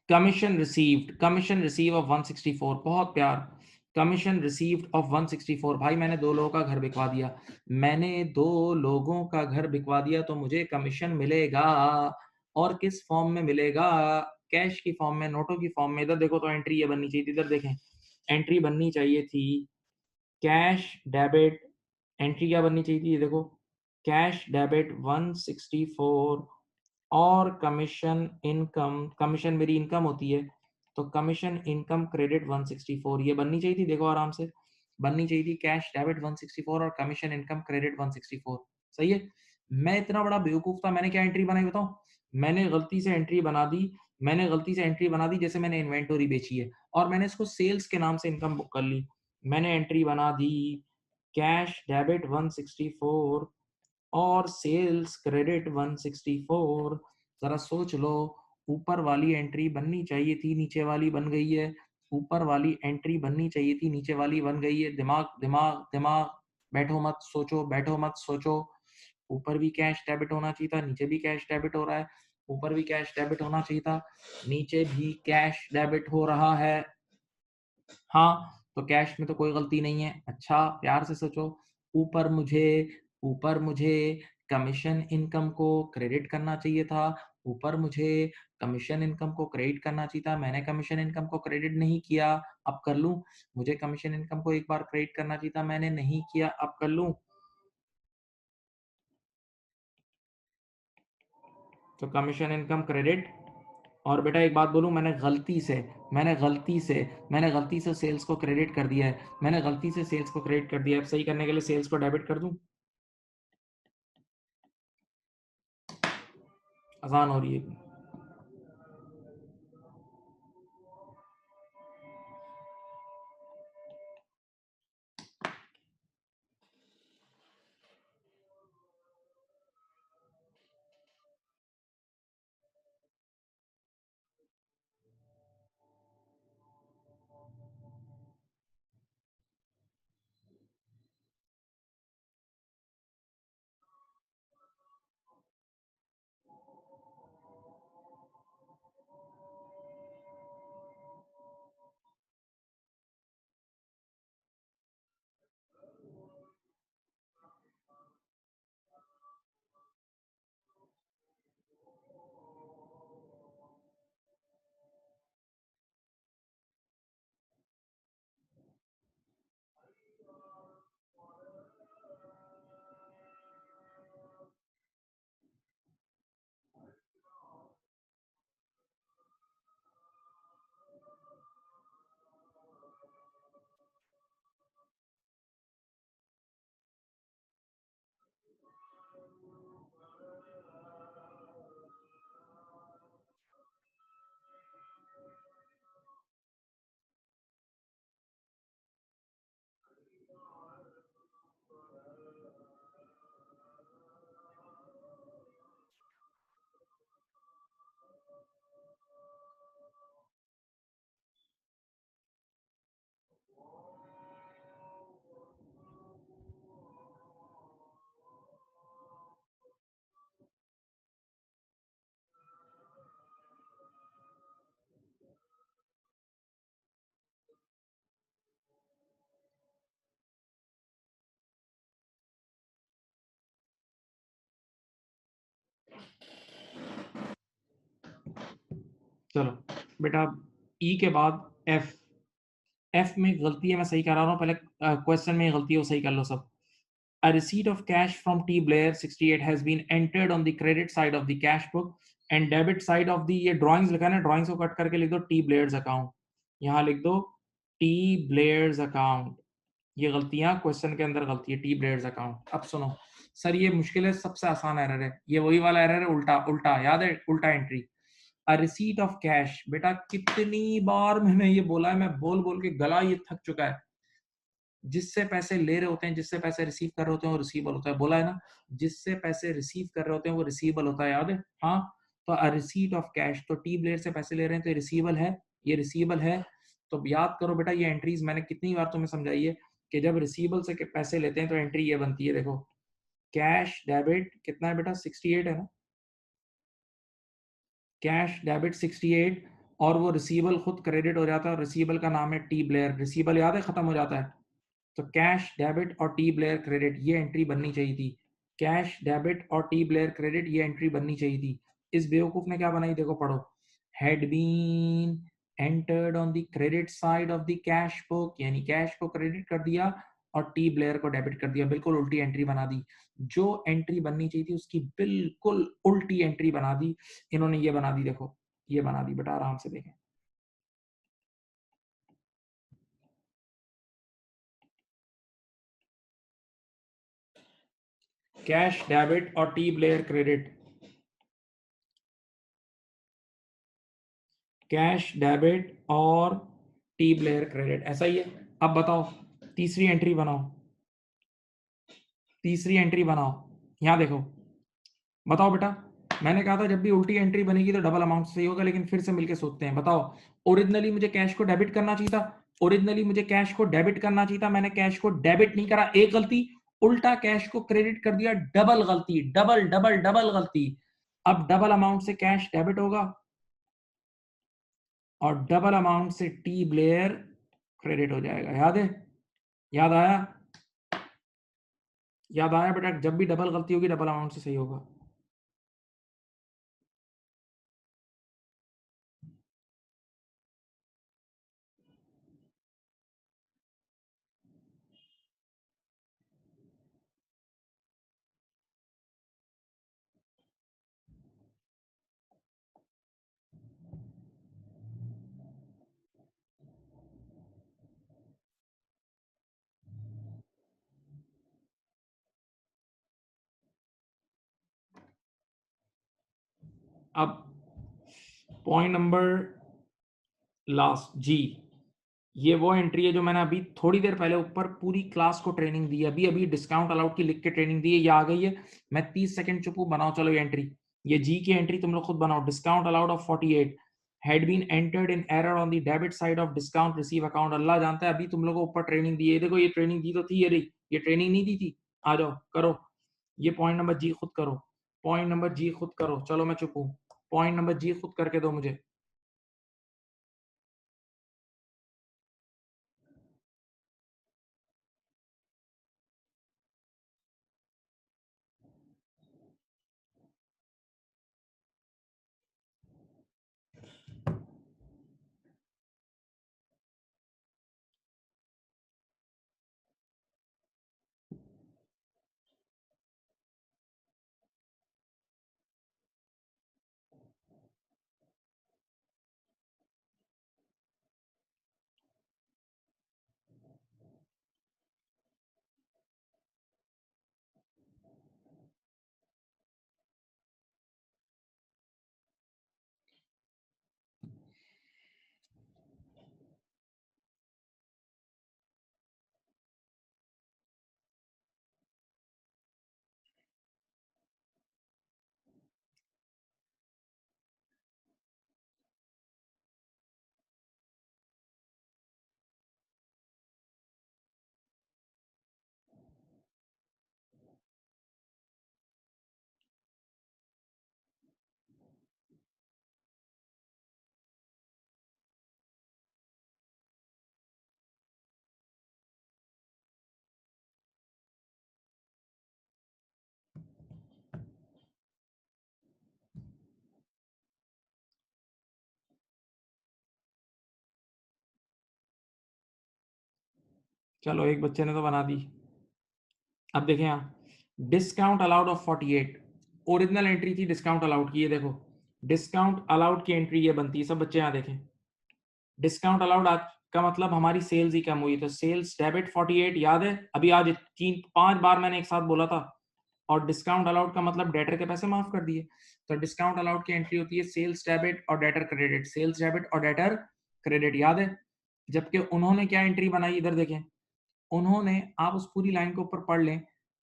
commission receive of 164 बहुत प्यार कमीशन रिसीव्ड ऑफ 164 भाई मैंने दो लोगों का घर बिकवा दिया मैंने दो लोगों का घर बिकवा दिया तो मुझे कमीशन मिलेगा और किस फॉर्म में मिलेगा कैश की फॉर्म में नोटों की फॉर्म में इधर देखो तो एंट्री ये बननी चाहिए थी इधर देखें एंट्री बननी चाहिए थी कैश डेबिट एंट्री क्या बननी चाहिए थी ये देखो कैश डेबिट 164 और कमीशन मेरी इनकम होती है तो कमीशन इनकम क्रेडिट 164 ये बननी चाहिए थी देखो आराम से बननी चाहिए थी कैश डेबिट 164 और कमीशन इनकम क्रेडिट 164 सही है मैं इतना बड़ा बेवकूफ था मैंने क्या एंट्री बनाई बताऊं मैंने गलती से एंट्री बना दी मैंने गलती से एंट्री बना दी जैसे मैंने इन्वेंटरी बेची है और मैंने इसको सेल्स के नाम से इनकम बुक कर ली मैंने एंट्री बना दी कैश डेबिट 164 और सेल्स क्रेडिट 164 ज़रा सोच लो ऊपर वाली एंट्री बननी चाहिए थी नीचे वाली बन गई है ऊपर वाली एंट्री बननी चाहिए थी नीचे वाली बन गई है दिमाग दिमाग दिमाग बैठो मत सोचो ऊपर भी कैश डेबिट होना चाहिए था नीचे भी कैश डेबिट हो रहा है ऊपर भी कैश डेबिट होना चाहिए था नीचे भी कैश डेबिट हो रहा है हाँ, तो कैश में तो कोई गलती नहीं है। अच्छा, प्यार से सोचो, ऊपर मुझे ऊपर मुझे कमीशन इनकम को क्रेडिट करना चाहिए था। ऊपर मुझे कमीशन इनकम को क्रेडिट करना चाहिए था। मैंने कमीशन इनकम को क्रेडिट नहीं किया, अब कर लूँ? मुझे कमीशन इनकम को एक बार क्रेडिट करना चाहिए था, मैंने नहीं किया, अब कर लूँ? तो कमीशन इनकम क्रेडिट और बेटा एक बात बोलूँ मैंने गलती से सेल्स को क्रेडिट कर दिया है मैंने गलती से सेल्स को क्रेडिट कर दिया है अब सही करने के लिए सेल्स को डेबिट कर दूं आसान हो रही है चलो बेटा, ई के बाद एफ। एफ में गलती है, मैं सही करा रहा हूँ, पहले क्वेश्चन में गलती है वो सही कर लो सब। A receipt of cash from T Blair 68 has been entered on the credit side of the cash book and debit side of the, ये ड्राइंग्स लिखा है ना, ड्राइंग्स को कट करके लिख दो T Blair's account। यहाँ लिख दो T Blair's account। ये गलतियां क्वेश्चन के अंदर गलती है, T Blair's account। अब सुनो सर, ये मुश्किल है, सबसे आसान एरर है ये, वही वाला एरर है, उल्टा उल्टा, याद है, उल्टा entry. A receipt of cash, बेटा कितनी बार मैंने ये बोला है, मैं बोल बोल के गला ये थक चुका है। जिससे पैसे ले रहे होते हैं, जिससे पैसे रिसीव कर रहे होते हैं, वो रिसीवेबल होता है, बोला है ना, जिससे पैसे रिसीव कर रहे होते हैं वो रिसीवेबल होता है, याद है। हाँ, तो अ रिसीट ऑफ कैश, तो टी ब्लेयर से पैसे ले रहे हैं तो ये रिसीवेबल है, ये रिसीवेबल है। तो याद करो बेटा, ये एंट्रीज मैंने कितनी बार तुम्हें समझाई है कि जब रिसीवेबल से पैसे लेते हैं तो एंट्री ये बनती है, देखो कैश डेबिट कितना है बेटा, 68 है ना, कैश डेबिट 68, और वो रिसीवेबल खुद क्रेडिट हो जाता है, और रिसीवेबल का नाम है टी ब्लेयर, रिसीवेबल याद है, खत्म हो जाता है। तो कैश डेबिट और टी ब्लेयर क्रेडिट, ये एंट्री बननी चाहिए थी। कैश डेबिट और टी ब्लेयर क्रेडिट, ये एंट्री बननी चाहिए थी। इस बेवकूफ ने क्या बनाई, देखो पढ़ो, had been entered on the credit side of the cash book, यानी कैश को क्रेडिट कर दिया और टी ब्लेयर को डेबिट कर दिया, बिल्कुल उल्टी एंट्री बना दी। जो एंट्री बननी चाहिए थी उसकी बिल्कुल उल्टी एंट्री बना दी इन्होंने, ये बना दी, देखो ये बना दी बेटा, आराम से देखें। कैश डेबिट और T Blair credit, cash debit और टी ब्लेयर क्रेडिट, ऐसा ही है। अब बताओ, तीसरी एंट्री बनाओ, तीसरी एंट्री बनाओ। यहां देखो, बताओ बेटा, मैंने कहा था जब भी उल्टी एंट्री बनेगी तो डबल अमाउंट सही होगा, लेकिन फिर से मिलके सोचते हैं। बताओ, ओरिजिनली मुझे कैश को डेबिट करना चाहिए था, ओरिजिनली मुझे कैश को डेबिट करना चाहिए था, मैंने कैश को डेबिट नहीं करा, एक गलती। उल्टा कैश को क्रेडिट कर दिया, डबल गलती, डबल डबल डबल गलती। अब डबल अमाउंट से कैश डेबिट होगा और डबल अमाउंट से टी ब्लेयर क्रेडिट हो जाएगा, याद है, याद आया, याद आया बेटा, जब भी डबल गलती होगी डबल अमाउंट से सही होगा। अब पॉइंट नंबर लास्ट जी, ये वो एंट्री है जो मैंने अभी थोड़ी देर पहले ऊपर पूरी क्लास को ट्रेनिंग दी है, अभी अभी डिस्काउंट अलाउड की लिख के ट्रेनिंग दी है, ये आ गई है। मैं 30 सेकंड चुप हूं, बनाओ चलो ये एंट्री, ये जी की एंट्री तुम लोग खुद बनाओ। Discount allowed of 48 had been entered in error on the debit side of discount receive account. Allah जानता है, अभी तुम लोगों को ऊपर ट्रेनिंग दी है, देखो ये ट्रेनिंग दी तो थी, ये रही, ये ट्रेनिंग नहीं दी थी। आ जाओ करो, ये पॉइंट नंबर जी खुद करो, पॉइंट नंबर जी खुद करो, चलो मैं चुप हूं, पॉइंट नंबर जी खुद करके दो मुझे। चलो एक बच्चे ने तो बना दी। अब देखें यहाँ discount allowed of 48, original entry थी डिस्काउंट अलाउड की, ये देखो डिस्काउंट अलाउड की एंट्री ये बनती है। सब बच्चे यहाँ देखें, डिस्काउंट अलाउड आज का मतलब हमारी सेल्स ही कम हुई, तो सेल्स डेबिट 48 याद है, अभी आज 3-5 बार मैंने एक साथ बोला था। और डिस्काउंट अलाउड का मतलब डेटर के पैसे माफ कर दिए। तो डिस्काउंट अलाउड की एंट्री होती है सेल्स डेबिट और डेटर क्रेडिट, सेल्स डेबिट और डेटर क्रेडिट, याद है। जबकि उन्होंने क्या एंट्री बनाई, इधर देखें, उन्होंने, आप उस पूरी लाइन को ऊपर पढ़ लें,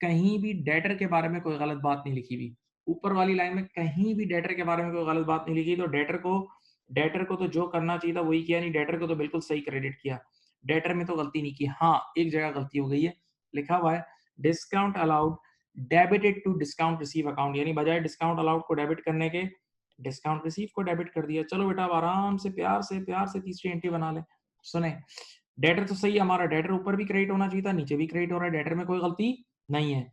कहीं भी डेटर के बारे में कोई गलत बात नहीं लिखी हुई। ऊपर वाली लाइन में कहीं भी डेटर के बारे में कोई गलत बात नहीं लिखी, तो डेटर को तो जो करना चाहिए था वही किया नहीं, डेटर को तो बिल्कुल सही क्रेडिट किया। डेटर में तो गलती नहीं की। हाँ, एक जगह गलती हो गई है, लिखा हुआ है discount allowed debited to discount receive account, यानी बजाय डिस्काउंट अलाउड को डेबिट करने के डिस्काउंट रिसीव को डेबिट कर दिया। चलो बेटा अब आराम से प्यार से तीसरी एंट्री बना ले। सुने, डेटर तो सही है हमारा, डेटर ऊपर भी क्रेडिट होना चाहिए था, नीचे भी क्रेडिट हो रहा है, डेटर में कोई गलती नहीं है।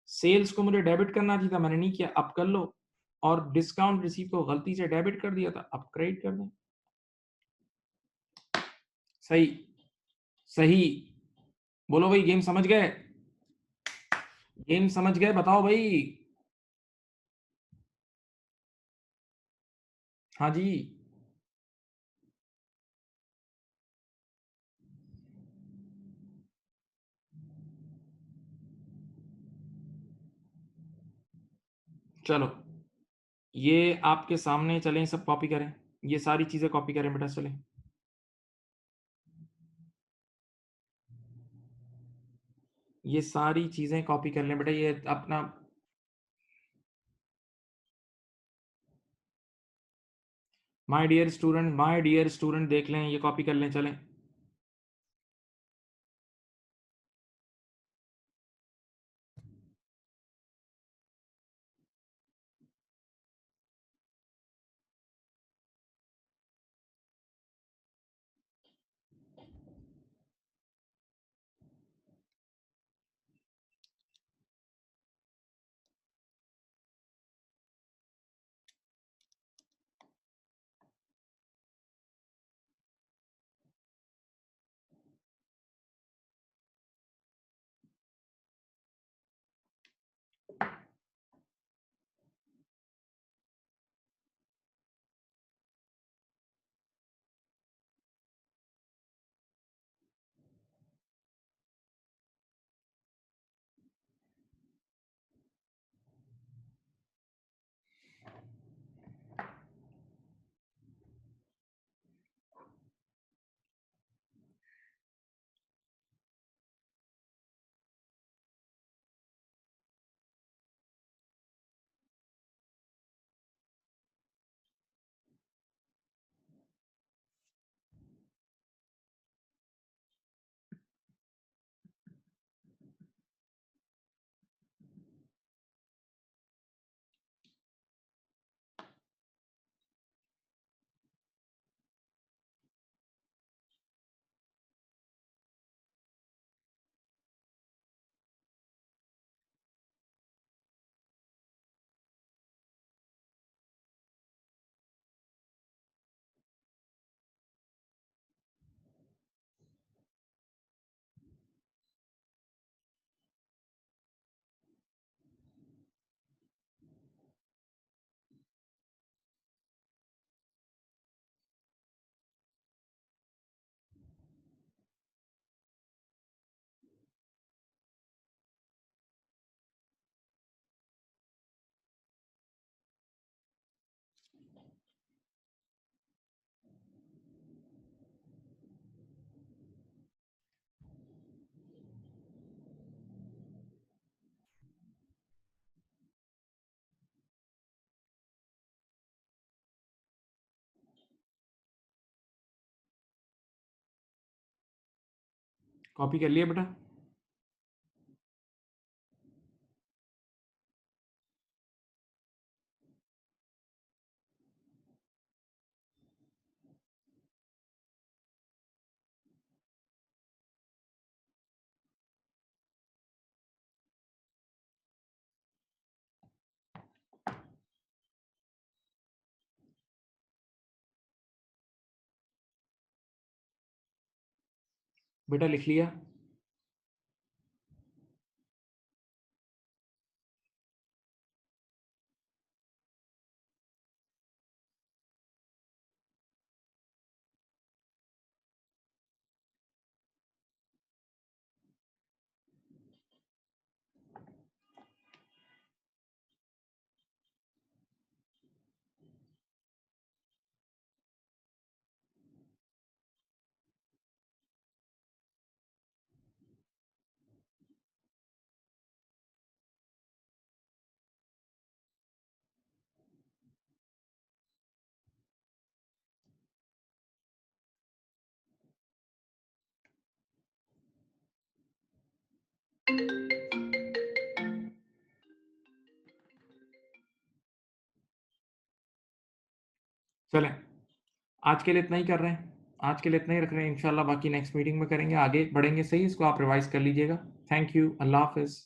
सेल्स को मुझे डेबिट करना चाहिए था, मैंने नहीं किया, अब कर लो। और डिस्काउंट रिसीव को गलती से डेबिट कर दिया था, अब क्रेडिट कर दें। सही, सही। बोलो भाई, गेम समझ गए? गेम समझ गए, बताओ भाई। हाँ जी। चलो ये आपके सामने चलें, सब कॉपी करें, ये सारी चीजें कॉपी करें बेटा, चलें। ये सारी चीजें कॉपी कर लें बेटा, ये अपना। माय डियर स्टूडेंट देख लें, ये कॉपी कर लें, चलें। कॉपी कर लिया बेटा? बेटा लिख लिया? चलें, आज के लिए इतना ही कर रहे हैं। आज के लिए इतना ही रख रहे हैं, इंशाल्लाह बाकी नेक्स्ट मीटिंग में करेंगे, आगे बढ़ेंगे सही, इसको आप रिवाइज़ कर लीजिएगा। थैंक यू, अल्लाह हाफ़िज़।